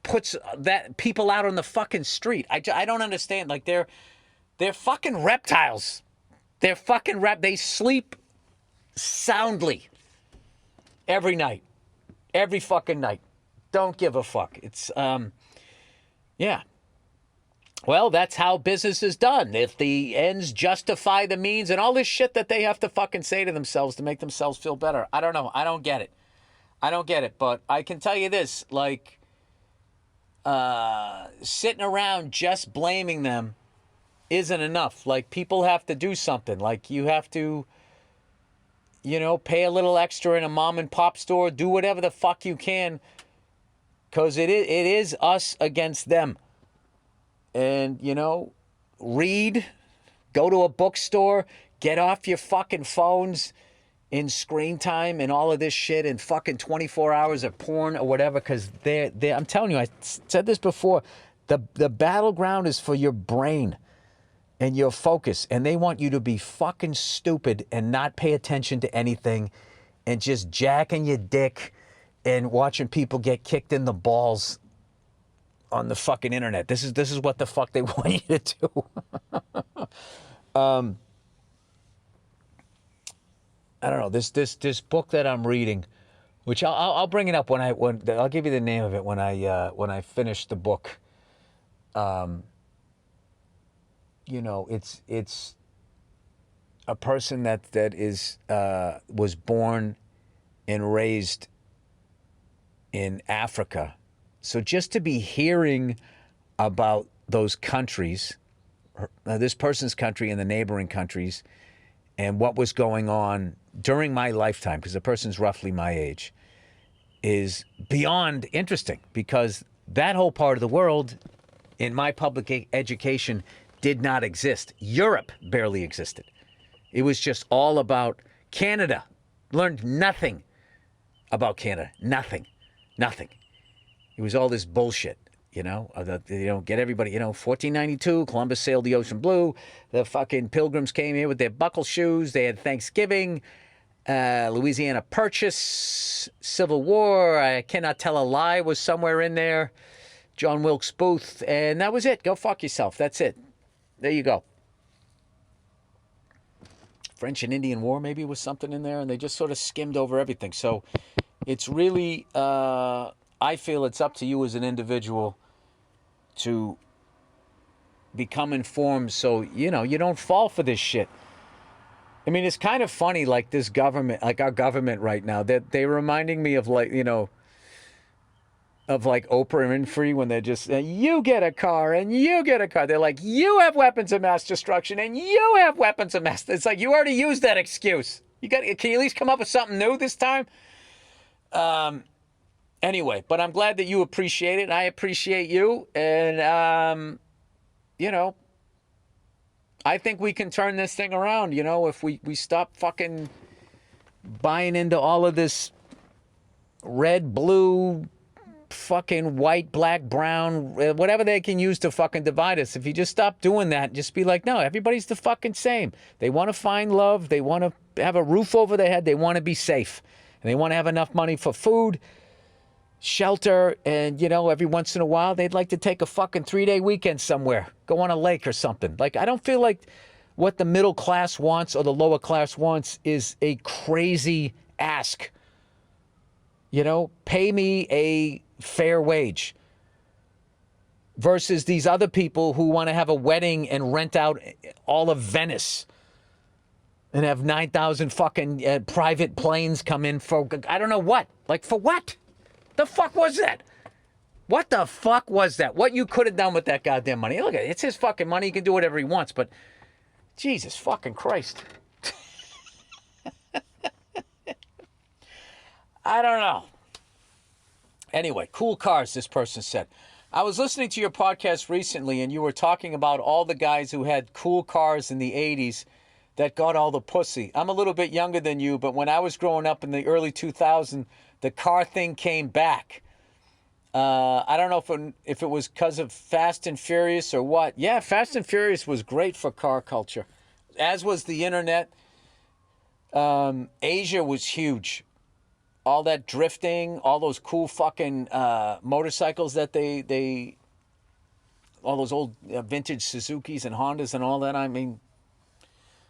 puts that people out on the fucking street? I don't understand. Like, they're fucking reptiles. They're fucking they sleep soundly every night, every fucking night. Don't give a fuck. It's yeah. Well, that's how business is done. If the ends justify the means and all this shit that they have to fucking say to themselves to make themselves feel better. I don't know. I don't get it. But I can tell you this, like, sitting around just blaming them isn't enough. Like, people have to do something. Like, you have to, you know, pay a little extra in a mom and pop store, do whatever the fuck you can, because it is us against them. And, you know, read, go to a bookstore, get off your fucking phones in screen time and all of this shit and fucking 24 hours of porn or whatever, because they're I'm telling you, I said this before, the battleground is for your brain and your focus, and they want you to be fucking stupid and not pay attention to anything and just jacking your dick and watching people get kicked in the balls on the fucking internet. This is what the fuck they want you to do. I don't know, this book that I'm reading, which I'll bring it up when I'll give you the name of it when I finish the book. You know, it's a person that is was born and raised in Africa. So just to be hearing about those countries, this person's country and the neighboring countries, and what was going on during my lifetime, because the person's roughly my age, is beyond interesting, because that whole part of the world in my public education did not exist. Europe barely existed. It was just all about Canada. Learned nothing about Canada. Nothing. It was all this bullshit, you know, get everybody, 1492, Columbus sailed the ocean blue. The fucking pilgrims came here with their buckle shoes. They had Thanksgiving, Louisiana Purchase, Civil War. I cannot tell a lie was somewhere in there. John Wilkes Booth. And that was it. Go fuck yourself. That's it. There you go. French and Indian War maybe was something in there, and they just sort of skimmed over everything. So it's really... I feel it's up to you as an individual to become informed so, you don't fall for this shit. I mean, it's kind of funny, like this government, like our government right now, they're reminding me of like, of like Oprah Winfrey when they're just, you get a car and you get a car. They're like, you have weapons of mass destruction and you have weapons of mass. It's like, you already used that excuse. Can you at least come up with something new this time? Anyway, but I'm glad that you appreciate it. I appreciate you. And, you know, I think we can turn this thing around, you know, if we stop fucking buying into all of this red, blue, fucking white, black, brown, whatever they can use to fucking divide us. If you just stop doing that, just be like, no, everybody's the fucking same. They want to find love. They want to have a roof over their head. They want to be safe. And they want to have enough money for food, shelter, and, you know, every once in a while, they'd like to take a fucking 3-day weekend somewhere, go on a lake or something. Like, I don't feel like what the middle class wants or the lower class wants is a crazy ask. You know, pay me a fair wage versus these other people who want to have a wedding and rent out all of Venice and have 9,000 fucking private planes come in for, I don't know what. Like, for what? The fuck was that? What the fuck was that? What you could have done with that goddamn money? Look at it. It's his fucking money. He can do whatever he wants, but Jesus fucking Christ. I don't know. Anyway, cool cars, this person said. I was listening to your podcast recently, and you were talking about all the guys who had cool cars in the 80s that got all the pussy. I'm a little bit younger than you, but when I was growing up in the early 2000s, the car thing came back. I don't know if it was because of Fast and Furious or what. Yeah, Fast and Furious was great for car culture, as was the internet. Asia was huge. All that drifting, all those cool fucking motorcycles that all those old vintage Suzukis and Hondas and all that. I mean,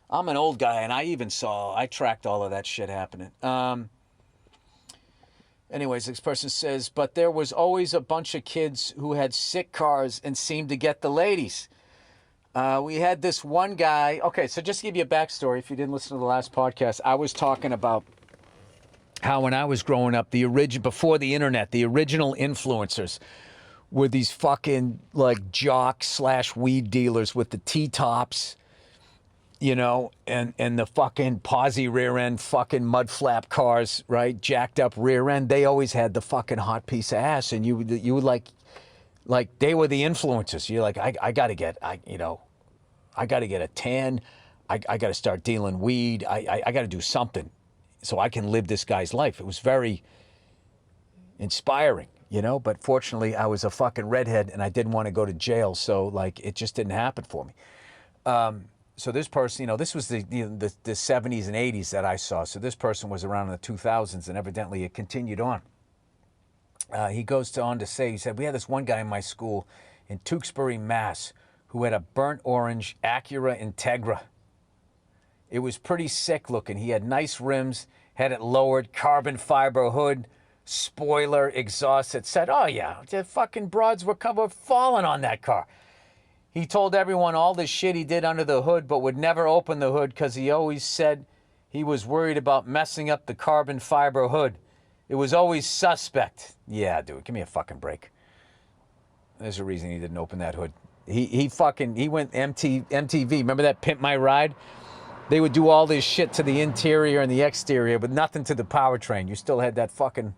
I'm an old guy, and I tracked all of that shit happening. Anyways, this person says, but there was always a bunch of kids who had sick cars and seemed to get the ladies. We had this one guy. Okay, so just to give you a backstory, if you didn't listen to the last podcast, I was talking about how when I was growing up, before the internet, the original influencers were these fucking like jocks / weed dealers with the T-tops, you know, and the fucking posi rear end fucking mud flap cars, right? Jacked up rear end. They always had the fucking hot piece of ass, and you would like they were the influencers. You're like, I gotta get a tan. I gotta start dealing weed. I gotta do something so I can live this guy's life. It was very inspiring, you know, but fortunately I was a fucking redhead and I didn't want to go to jail. So like, it just didn't happen for me. So this person, you know, this was the 70s and 80s that I saw. So this person was around in the 2000s, and evidently it continued on. He goes on to say, he said, we had this one guy in my school in Tewksbury, Mass, who had a burnt orange Acura Integra. It was pretty sick looking. He had nice rims, had it lowered, carbon fiber hood, spoiler, exhaust. It said, oh yeah, the fucking broads were falling on that car. He told everyone all the shit he did under the hood, but would never open the hood because he always said he was worried about messing up the carbon fiber hood. It was always suspect. Yeah, dude, give me a fucking break. There's a reason he didn't open that hood. He went MTV. Remember that Pimp My Ride? They would do all this shit to the interior and the exterior, but nothing to the powertrain. You still had that fucking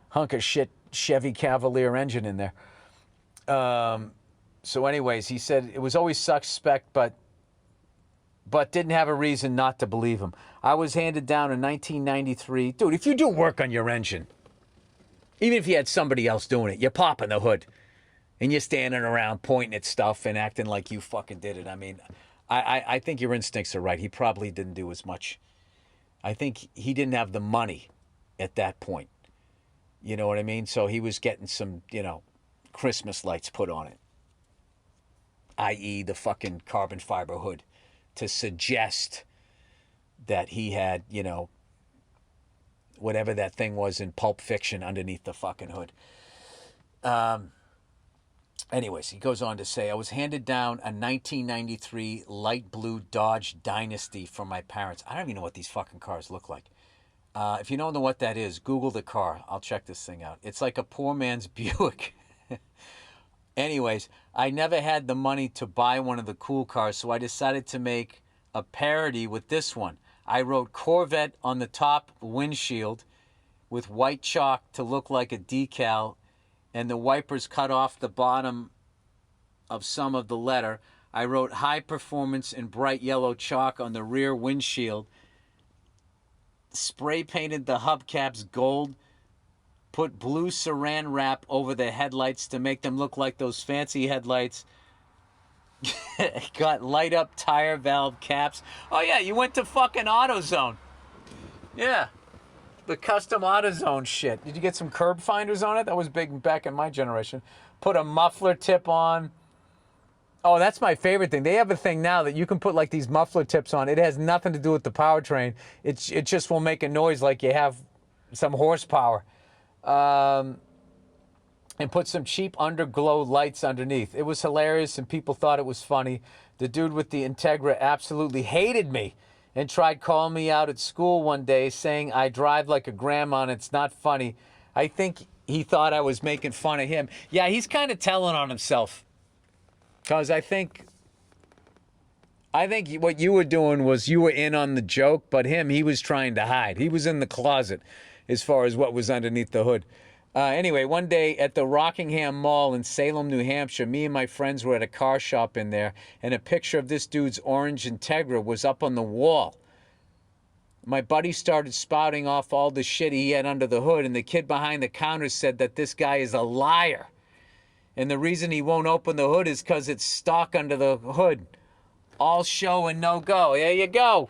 hunk of shit Chevy Cavalier engine in there. So anyways, he said it was always suspect, but didn't have a reason not to believe him. I was handed down in 1993. Dude, if you do work on your engine, even if you had somebody else doing it, you're popping the hood and you're standing around pointing at stuff and acting like you fucking did it. I mean, I think your instincts are right. He probably didn't do as much. I think he didn't have the money at that point. You know what I mean? So he was getting some, you know, Christmas lights put on it, i.e. the fucking carbon fiber hood, to suggest that he had, you know, whatever that thing was in Pulp Fiction underneath the fucking hood. Anyways, he goes on to say, I was handed down a 1993 light blue Dodge Dynasty from my parents. I don't even know what these fucking cars look like. If you don't know what that is, Google the car. I'll check this thing out. It's like a poor man's Buick. Anyways, I never had the money to buy one of the cool cars, so I decided to make a parody with this one. I wrote Corvette on the top windshield with white chalk to look like a decal, and the wipers cut off the bottom of some of the letter. I wrote high performance in bright yellow chalk on the rear windshield, spray painted the hubcaps gold, put blue saran wrap over the headlights to make them look like those fancy headlights. Got light up tire valve caps. Oh yeah, you went to fucking AutoZone. Yeah, the custom AutoZone shit. Did you get some curb finders on it? That was big back in my generation. Put a muffler tip on. Oh, that's my favorite thing. They have a thing now that you can put like these muffler tips on. It has nothing to do with the powertrain. It just will make a noise like you have some horsepower. And put some cheap underglow lights underneath. It was hilarious and people thought it was funny. The dude with the Integra absolutely hated me and tried calling me out at school one day saying I drive like a grandma and it's not funny. I think he thought I was making fun of him. Yeah, he's kind of telling on himself. Because I think what you were doing was you were in on the joke, but he was trying to hide. He was in the closet as far as what was underneath the hood. Anyway, one day at the Rockingham Mall in Salem, New Hampshire, me and my friends were at a car shop in there, and a picture of this dude's orange Integra was up on the wall. My buddy started spouting off all the shit he had under the hood, and the kid behind the counter said that this guy is a liar. And the reason he won't open the hood is because it's stock under the hood. All show and no go. There you go.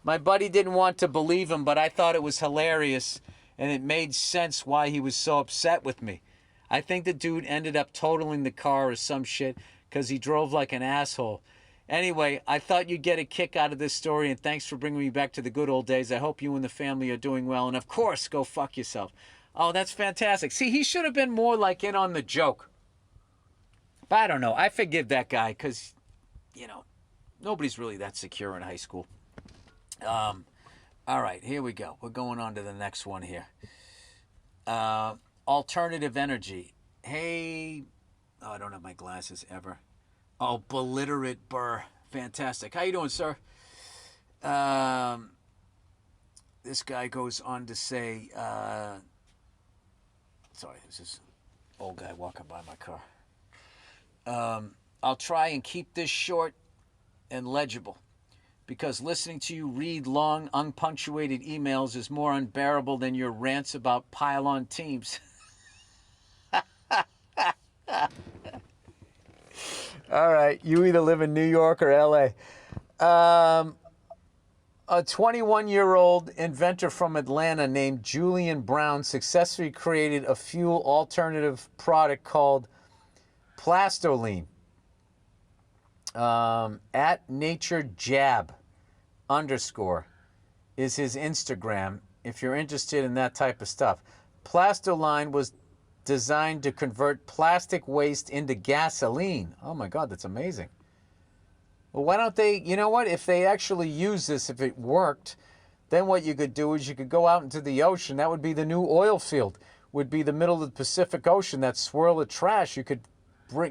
My buddy didn't want to believe him, but I thought it was hilarious. And it made sense why he was so upset with me. I think the dude ended up totaling the car or some shit because he drove like an asshole. Anyway, I thought you'd get a kick out of this story, and thanks for bringing me back to the good old days. I hope you and the family are doing well, and of course, go fuck yourself. Oh, that's fantastic. See, he should have been more like in on the joke. But I don't know. I forgive that guy because, nobody's really that secure in high school. All right, here we go. We're going on to the next one here. Alternative energy. Hey, I don't have my glasses ever. Oh, beliterate Burr. Fantastic. How you doing, sir? This guy goes on to say, sorry, this is an old guy walking by my car. I'll try and keep this short and legible, because listening to you read long, unpunctuated emails is more unbearable than your rants about pile-on teams. All right, you either live in New York or L.A. A 21-year-old inventor from Atlanta named Julian Brown successfully created a fuel alternative product called Plastoline. At naturejab_ is his Instagram if you're interested in that type of stuff. Plastoline was designed to convert plastic waste into gasoline. Oh my God, that's amazing. Well, why don't they, you know what, if they actually use this, if it worked, then what you could do is you could go out into the ocean. That would be the new oil field, would be the middle of the Pacific Ocean, that swirl of trash. You could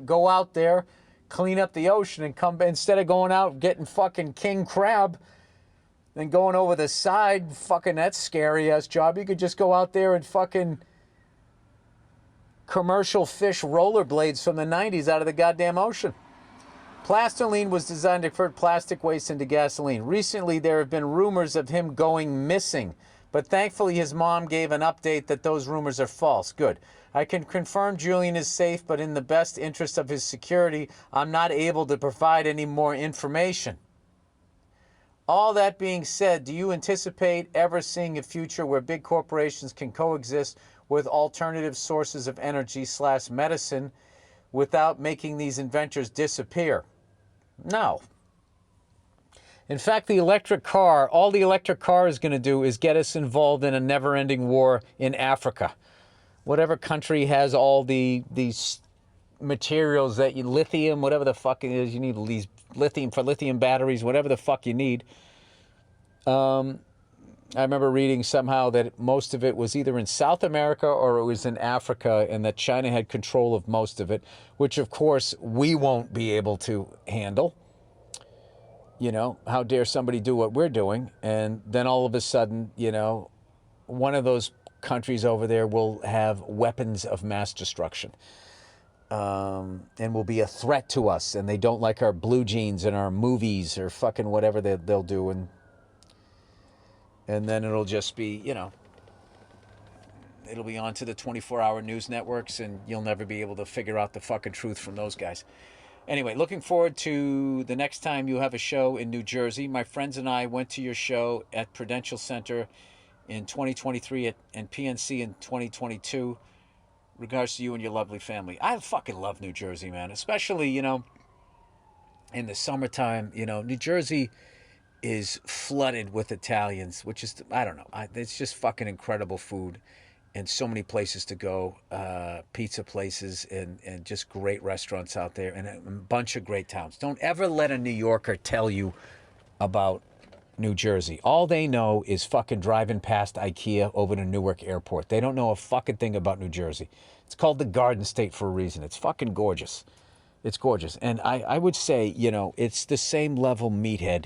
go out there, clean up the ocean, and come, instead of going out getting fucking king crab, then going over the side, fucking that scary ass job. You could just go out there and fucking commercial fish rollerblades from the 90s out of the goddamn ocean. Plastoline was designed to convert plastic waste into gasoline. Recently, there have been rumors of him going missing, but thankfully his mom gave an update that those rumors are false. Good. I can confirm Julian is safe, but in the best interest of his security, I'm not able to provide any more information. All that being said, do you anticipate ever seeing a future where big corporations can coexist with alternative sources of energy / medicine without making these inventors disappear? No. In fact, the electric car, all the electric car is going to do is get us involved in a never-ending war in Africa. Whatever country has all these materials that lithium, whatever the fuck it is, you need these lithium for lithium batteries, whatever the fuck you need. I remember reading somehow that most of it was either in South America or it was in Africa, and that China had control of most of it, which of course we won't be able to handle. How dare somebody do what we're doing? And then all of a sudden, one of those countries over there will have weapons of mass destruction. And will be a threat to us, and they don't like our blue jeans and our movies or fucking whatever they'll do, and then it'll just be, it'll be on to the 24-hour news networks, and you'll never be able to figure out the fucking truth from those guys. Anyway, looking forward to the next time you have a show in New Jersey. My friends and I went to your show at Prudential Center in 2023 and PNC in 2022. Regards to you and your lovely family. I fucking love New Jersey, man. Especially, in the summertime. New Jersey is flooded with Italians, which is, I don't know. It's just fucking incredible food and so many places to go. Pizza places and just great restaurants out there and a bunch of great towns. Don't ever let a New Yorker tell you about New Jersey. All they know is fucking driving past IKEA over to Newark Airport. They don't know a fucking thing about New Jersey. It's called the Garden State for a reason. It's fucking gorgeous. It's gorgeous. And I would say, it's the same level meathead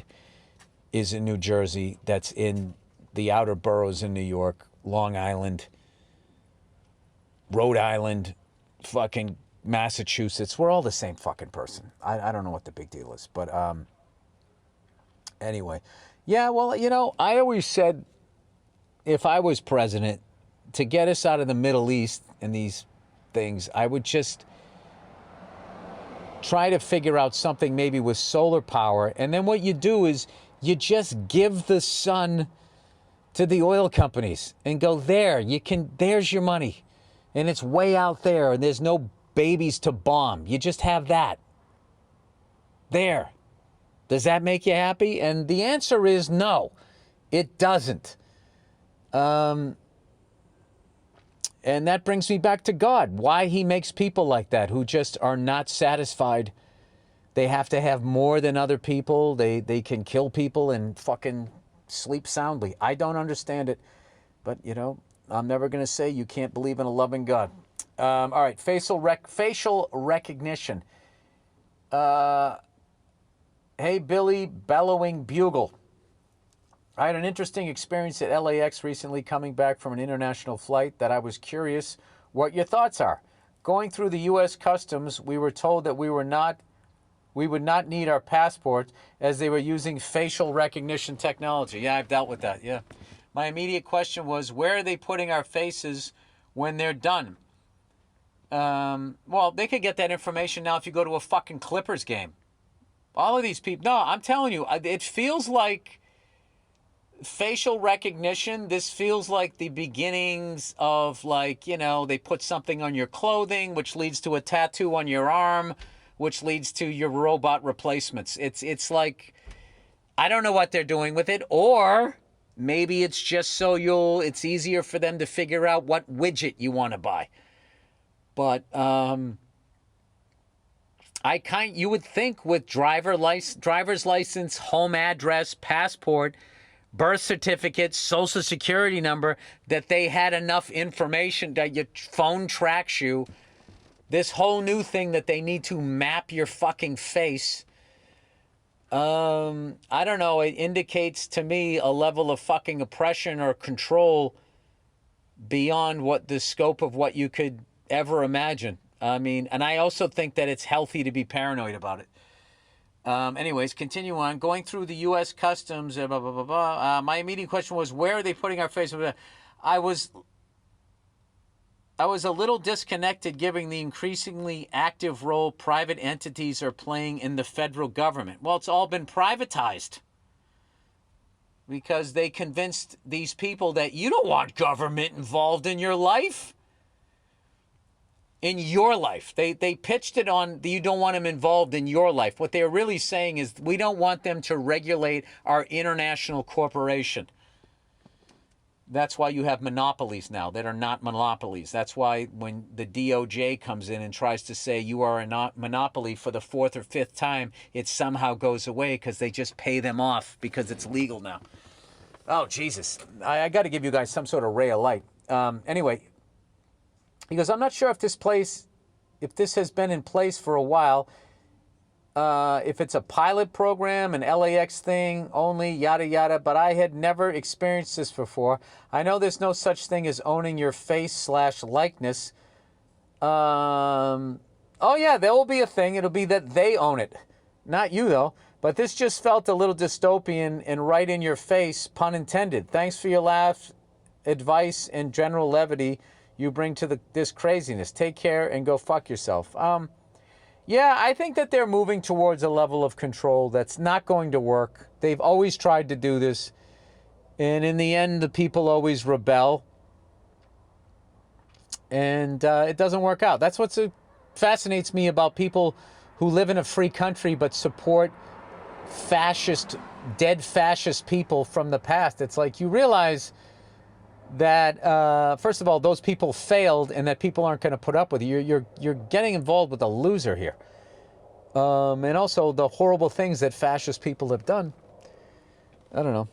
is in New Jersey that's in the outer boroughs in New York, Long Island, Rhode Island, fucking Massachusetts. We're all the same fucking person. I don't know what the big deal is. But anyway. Yeah, well, I always said if I was president, to get us out of the Middle East and these things, I would just try to figure out something maybe with solar power. And then what you do is you just give the sun to the oil companies and go, there's your money. And it's way out there and there's no babies to bomb. You just have that. There. Does that make you happy? And the answer is no, it doesn't. And that brings me back to God. Why he makes people like that who just are not satisfied. They have to have more than other people. They can kill people and fucking sleep soundly. I don't understand it. But, I'm never going to say you can't believe in a loving God. All right, facial recognition. Hey, Billy, bellowing bugle. I had an interesting experience at LAX recently coming back from an international flight that I was curious what your thoughts are. Going through the U.S. Customs, we were told that we would not need our passports as they were using facial recognition technology. Yeah, I've dealt with that, yeah. My immediate question was, where are they putting our faces when they're done? Well, they could get that information now if you go to a fucking Clippers game. All of these people, no, I'm telling you, it feels like facial recognition. This feels like the beginnings of they put something on your clothing, which leads to a tattoo on your arm, which leads to your robot replacements. It's like, I don't know what they're doing with it, or maybe it's just so it's easier for them to figure out what widget you want to buy. But, you would think with driver's license, home address, passport, birth certificate, social security number, that they had enough information that your phone tracks you. This whole new thing that they need to map your fucking face. I don't know. It indicates to me a level of fucking oppression or control beyond what the scope of what you could ever imagine. I mean, and I also think that it's healthy to be paranoid about it. Anyways, continue on. Going through the U.S. Customs, blah, blah, blah, blah. My immediate question was, where are they putting our face? I was a little disconnected given the increasingly active role private entities are playing in the federal government. Well, it's all been privatized because they convinced these people that you don't want government involved in your life. In your life. They pitched it on you don't want them involved in your life. What they're really saying is we don't want them to regulate our international corporation. That's why you have monopolies now that are not monopolies. That's why when the DOJ comes in and tries to say you are a monopoly for the fourth or fifth time, it somehow goes away because they just pay them off because it's legal now. Oh, Jesus. I got to give you guys some sort of ray of light. Anyway, he goes, I'm not sure if this has been in place for a while. if it's a pilot program, an LAX thing only, yada, yada, but I had never experienced this before. I know there's no such thing as owning your face/likeness. Oh, yeah, there will be a thing. It'll be that they own it. Not you, though. But this just felt a little dystopian and right in your face, pun intended. Thanks for your laugh, advice, and general levity you bring to this craziness. Take care and go fuck yourself. Yeah, I think that they're moving towards a level of control that's not going to work. They've always tried to do this. And in the end, the people always rebel. And it doesn't work out. That's what fascinates me about people who live in a free country but support dead fascist people from the past. It's like you realize that, first of all, those people failed and that people aren't going to put up with you. You're getting involved with a loser here. And also the horrible things that fascist people have done. I don't know.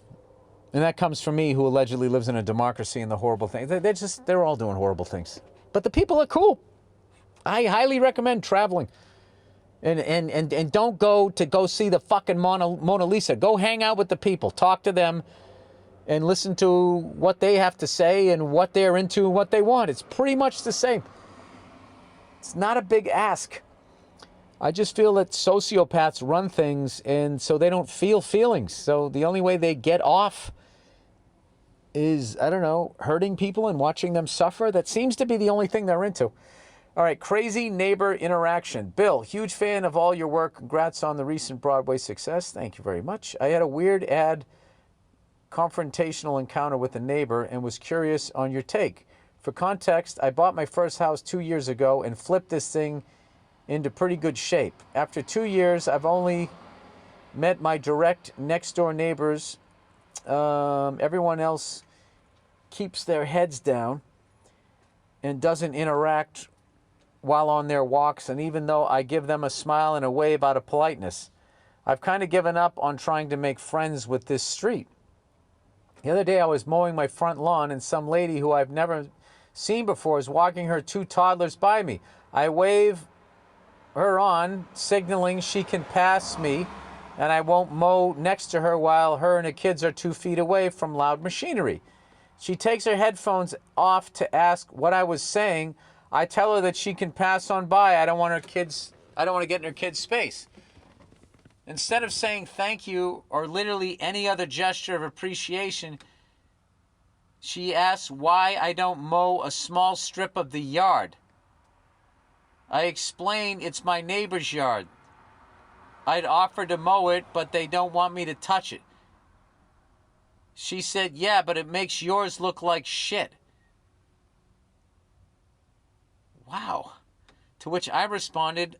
And that comes from me, who allegedly lives in a democracy, and the horrible things. They're all doing horrible things. But the people are cool. I highly recommend traveling. And don't go see the fucking Mona Lisa. Go hang out with the people. Talk to them and listen to what they have to say and what they're into and what they want. It's pretty much the same. It's not a big ask. I just feel that sociopaths run things, and so they don't feel feelings. So the only way they get off is, I don't know, hurting people and watching them suffer. That seems to be the only thing they're into. All right, crazy neighbor interaction. Bill, huge fan of all your work. Congrats on the recent Broadway success. Thank you very much. I had a weird confrontational encounter with a neighbor and was curious on your take. For context, I bought my first house 2 years ago and flipped this thing into pretty good shape. After 2 years, I've only met my direct next door neighbors. Everyone else keeps their heads down and doesn't interact while on their walks, and even though I give them a smile and a wave out of politeness, I've kind of given up on trying to make friends with this street. The other day I was mowing my front lawn and some lady who I've never seen before is walking her 2 toddlers by me. I wave her on, signaling she can pass me, and I won't mow next to her while her and her kids are 2 feet away from loud machinery. She takes her headphones off to ask what I was saying. I tell her that she can pass on by. I don't want to get in her kids' space. Instead of saying thank you or literally any other gesture of appreciation, she asks why I don't mow a small strip of the yard. I explain it's my neighbor's yard. I'd offer to mow it, but they don't want me to touch it. She said, yeah, but it makes yours look like shit. Wow. To which I responded,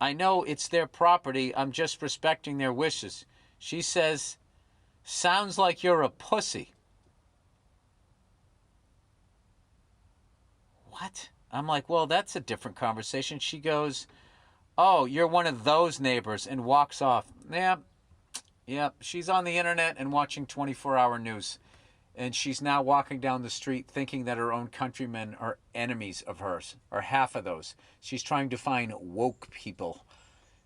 I know it's their property. I'm just respecting their wishes. She says, sounds like you're a pussy. What? I'm like, well, that's a different conversation. She goes, oh, you're one of those neighbors, and walks off. Yeah, she's on the internet and watching 24-hour news. And she's now walking down the street thinking that her own countrymen are enemies of hers, or half of those. She's trying to find woke people.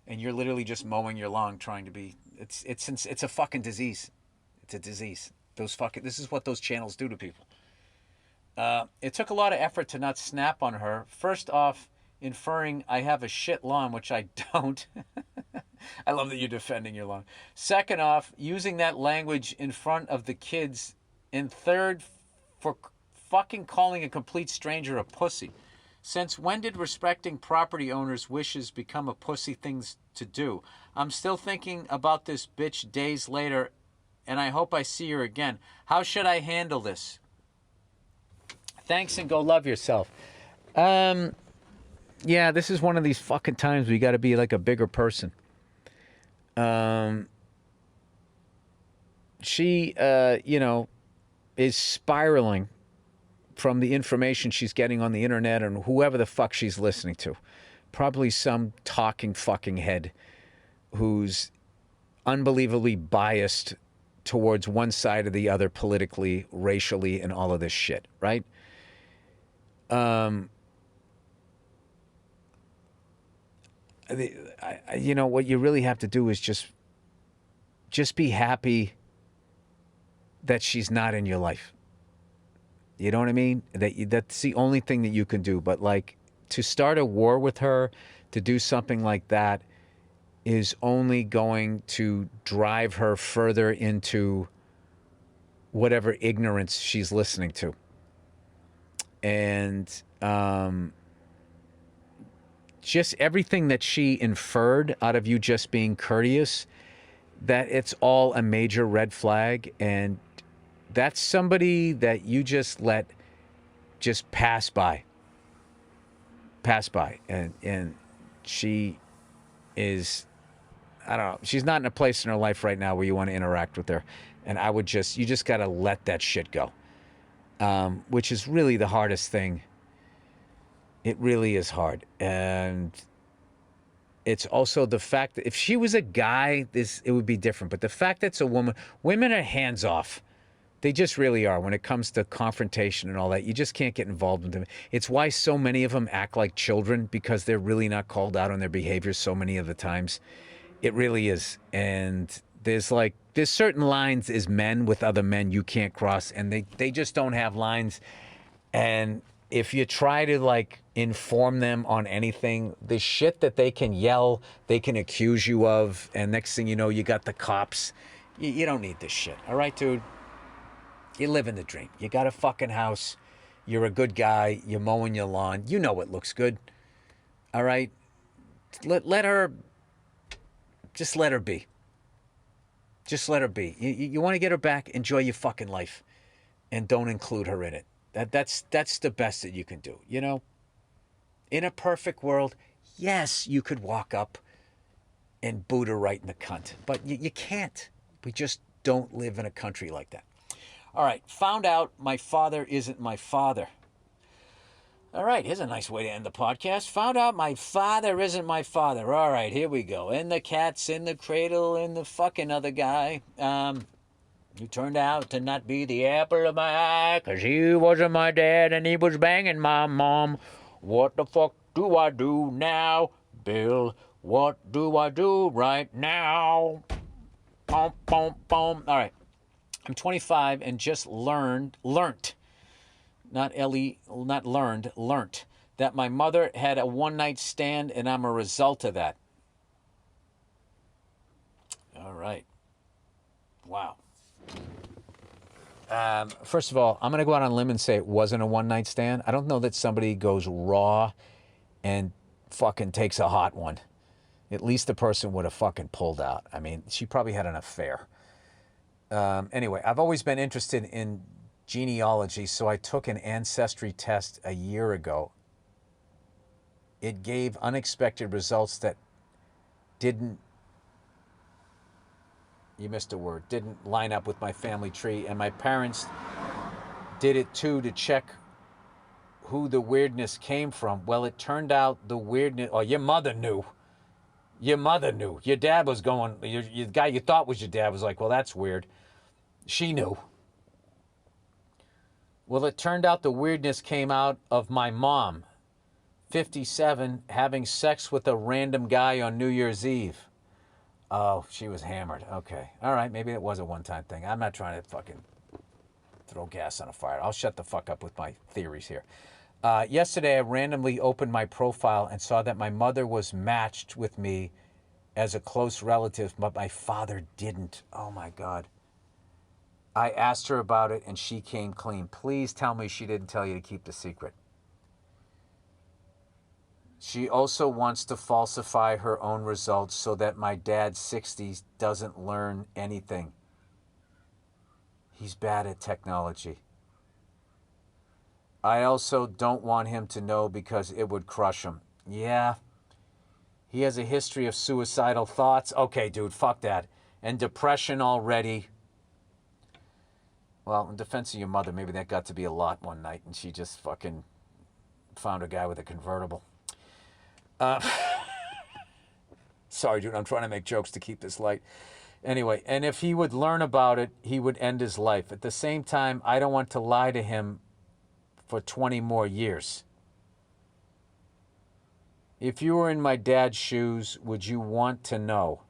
And you're literally just mowing your lawn trying to be... It's a fucking disease. It's a disease. This is what those channels do to people. It took a lot of effort to not snap on her. First off, inferring I have a shit lawn, which I don't. I love that you're defending your lawn. Second off, using that language in front of the kids. And third, for fucking calling a complete stranger a pussy. Since when did respecting property owners' wishes become a pussy thing to do? I'm still thinking about this bitch days later, and I hope I see her again. How should I handle this? Thanks, and go love yourself. Yeah, this is one of these fucking times where you got to be like a bigger person. She, is spiraling from the information she's getting on the internet and whoever the fuck she's listening to. Probably some talking fucking head who's unbelievably biased towards one side or the other politically, racially, and all of this shit, right? you know, what you really have to do is just be happy that she's not in your life. You know what I mean? That's the only thing that you can do. But like, to start a war with her, to do something like that, is only going to drive her further into whatever ignorance she's listening to. And just everything that she inferred out of you just being courteous, that it's all a major red flag. And that's somebody that you just let just pass by. And she is, I don't know, she's not in a place in her life right now where you want to interact with her. And you just got to let that shit go. Which is really the hardest thing. It really is hard. And it's also the fact that if she was a guy, it would be different. But the fact that it's a woman, women are hands off. They just really are when it comes to confrontation and all that. You just can't get involved with them. It's why so many of them act like children, because they're really not called out on their behaviors so many of the times. It really is. And there's certain lines as men with other men you can't cross, and they just don't have lines. And if you try to like inform them on anything, the shit that they can yell, they can accuse you of, and next thing you know, you got the cops. You don't need this shit. All right, dude? You live in the dream. You got a fucking house. You're a good guy. You're mowing your lawn. You know it looks good. All right? Let her... Just let her be. Just let her be. You want to get her back, enjoy your fucking life. And don't include her in it. That's the best that you can do, you know? In a perfect world, yes, you could walk up and boot her right in the cunt. But you can't. We just don't live in a country like that. All right, found out my father isn't my father. All right, here's a nice way to end the podcast. Found out my father isn't my father. All right, here we go. And the cat's in the cradle and the fucking other guy. Who turned out to not be the apple of my eye, 'cause he wasn't my dad and he was banging my mom. What the fuck do I do now, Bill? What do I do right now? Boom, boom, boom. All right. I'm 25 and just learned that my mother had a one-night stand, and I'm a result of that. All right. Wow. First of all, I'm going to go out on a limb and say it wasn't a one-night stand. I don't know that somebody goes raw and fucking takes a hot one. At least the person would have fucking pulled out. I mean, she probably had an affair. Anyway, I've always been interested in genealogy, so I took an ancestry test a year ago. It gave unexpected results that didn't line up with my family tree, and my parents did it too to check who the weirdness came from. Well, it turned out the weirdness, or your mother knew. Your mother knew. Your dad was going, the guy you thought was your dad was like, well, that's weird. She knew. Well, it turned out the weirdness came out of my mom, 57, having sex with a random guy on New Year's Eve. Oh, she was hammered. Okay. All right, maybe it was a one-time thing. I'm not trying to fucking throw gas on a fire. I'll shut the fuck up with my theories here. Yesterday, I randomly opened my profile and saw that my mother was matched with me as a close relative, but my father didn't. Oh, my God. I asked her about it, and she came clean. Please tell me she didn't tell you to keep the secret. She also wants to falsify her own results so that my dad's 60s doesn't learn anything. He's bad at technology. I also don't want him to know because it would crush him. Yeah. He has a history of suicidal thoughts. Okay, dude, fuck that. And depression already. Well, in defense of your mother, maybe that got to be a lot one night and she just fucking found a guy with a convertible. Sorry, dude, I'm trying to make jokes to keep this light. Anyway, and if he would learn about it, he would end his life. At the same time, I don't want to lie to him for 20 more years. If you were in my dad's shoes, would you want to know?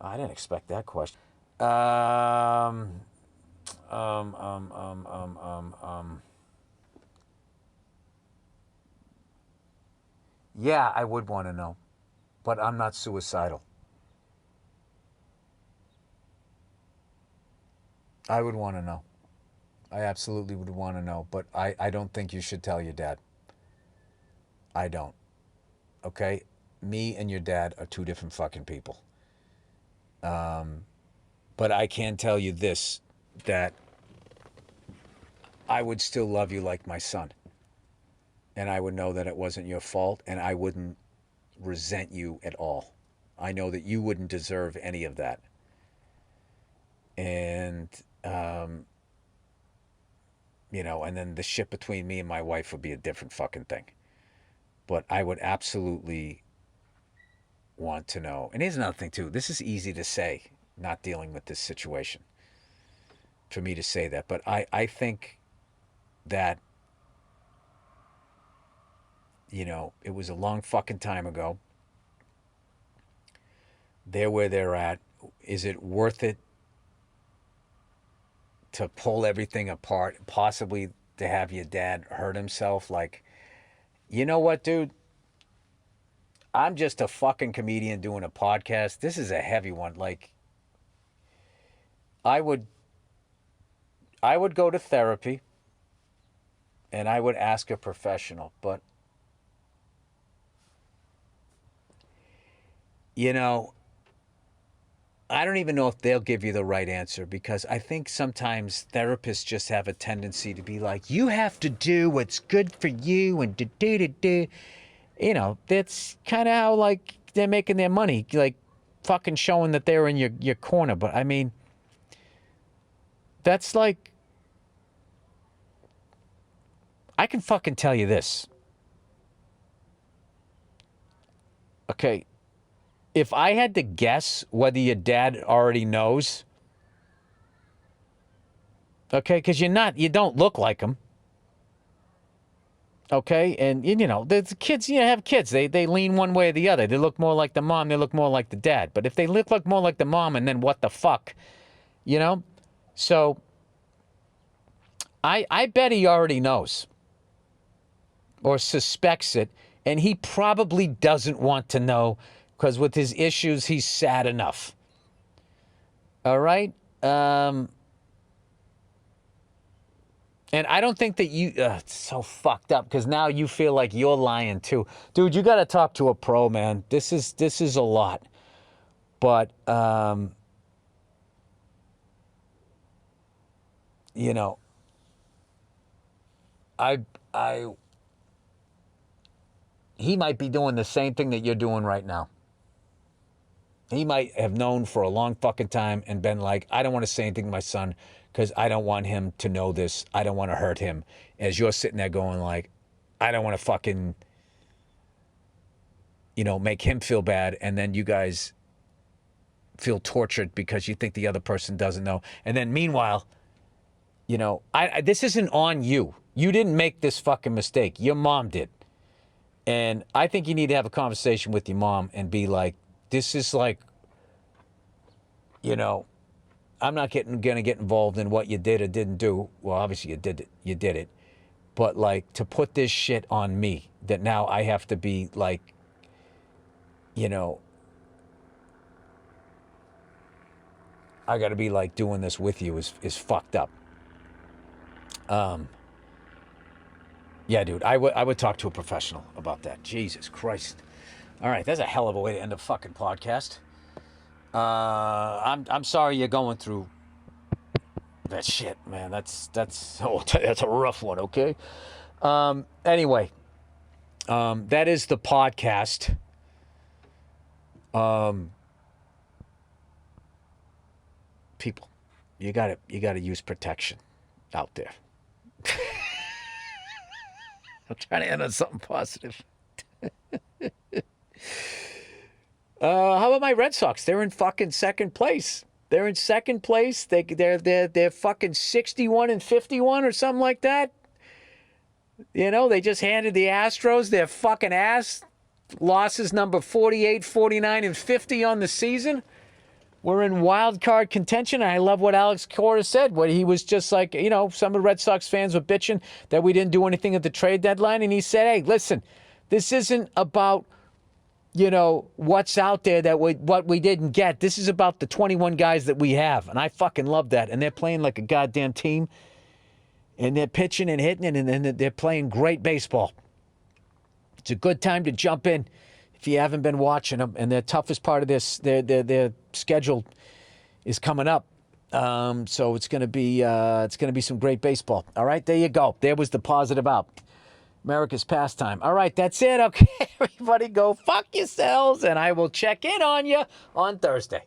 I didn't expect that question. Um, um, um, um, um. Yeah, I would want to know, but I'm not suicidal. I would want to know. I absolutely would want to know, but I don't think you should tell your dad. I don't. Okay? Me and your dad are two different fucking people. But I can tell you this, that I would still love you like my son. And I would know that it wasn't your fault, and I wouldn't resent you at all. I know that you wouldn't deserve any of that. And, um, and then the shit between me and my wife would be a different fucking thing. But I would absolutely want to know. And here's another thing, too. This is easy to say, not dealing with this situation, for me to say that. But I think that, it was a long fucking time ago. They're where they're at. Is it worth it to pull everything apart, possibly to have your dad hurt himself? Like, you know what, dude? I'm just a fucking comedian doing a podcast. This is a heavy one. Like, I would go to therapy and I would ask a professional, but I don't even know if they'll give you the right answer, because I think sometimes therapists just have a tendency to be like, you have to do what's good for you and do. That's kind of how, like, they're making their money, like fucking showing that they're in your corner. But I mean, that's like, I can fucking tell you this. Okay. If I had to guess whether your dad already knows, okay, because you don't look like him. Okay, and the kids, have kids. They lean one way or the other. They look more like the mom. They look more like the dad. But if they look like more like the mom, and then what the fuck, So, I bet he already knows, or suspects it, and he probably doesn't want to know, because with his issues, he's sad enough. All right. And I don't think that it's so fucked up, because now you feel like you're lying too. Dude, you got to talk to a pro, man. This is a lot. But, he might be doing the same thing that you're doing right now. He might have known for a long fucking time and been like, I don't want to say anything to my son because I don't want him to know this. I don't want to hurt him. As you're sitting there going like, I don't want to fucking, make him feel bad. And then you guys feel tortured because you think the other person doesn't know. And then meanwhile, this isn't on you. You didn't make this fucking mistake. Your mom did. And I think you need to have a conversation with your mom and be like, this is like, I'm not going to get involved in what you did or didn't do. Well, obviously you did it. But like, to put this shit on me, that now I have to be like, I got to be like doing this with you is fucked up. Yeah, dude, I would talk to a professional about that. Jesus Christ. All right, that's a hell of a way to end a fucking podcast. I'm sorry you're going through that shit, man. That's a rough one. Okay. Anyway, that is the podcast. People, you gotta use protection out there. I'm trying to end on something positive. How about my Red Sox? They're in fucking second place. They're in second place. They're fucking 61 and 51 or something like that. You know, they just handed the Astros their fucking ass. Losses number 48, 49, and 50 on the season. We're in wild card contention. I love what Alex Cora said. What he was just like, you know, some of the Red Sox fans were bitching that we didn't do anything at the trade deadline. And he said, hey, listen, this isn't about, you know, what's out there what we didn't get. This is about the 21 guys that we have. And I fucking love that. And they're playing like a goddamn team. And they're pitching and hitting and they're playing great baseball. It's a good time to jump in if you haven't been watching them. And their toughest part of this, their schedule is coming up. So it's going to be some great baseball. All right, there you go. There was the positive out. America's pastime. All right, that's it. Okay, everybody go fuck yourselves, and I will check in on you on Thursday.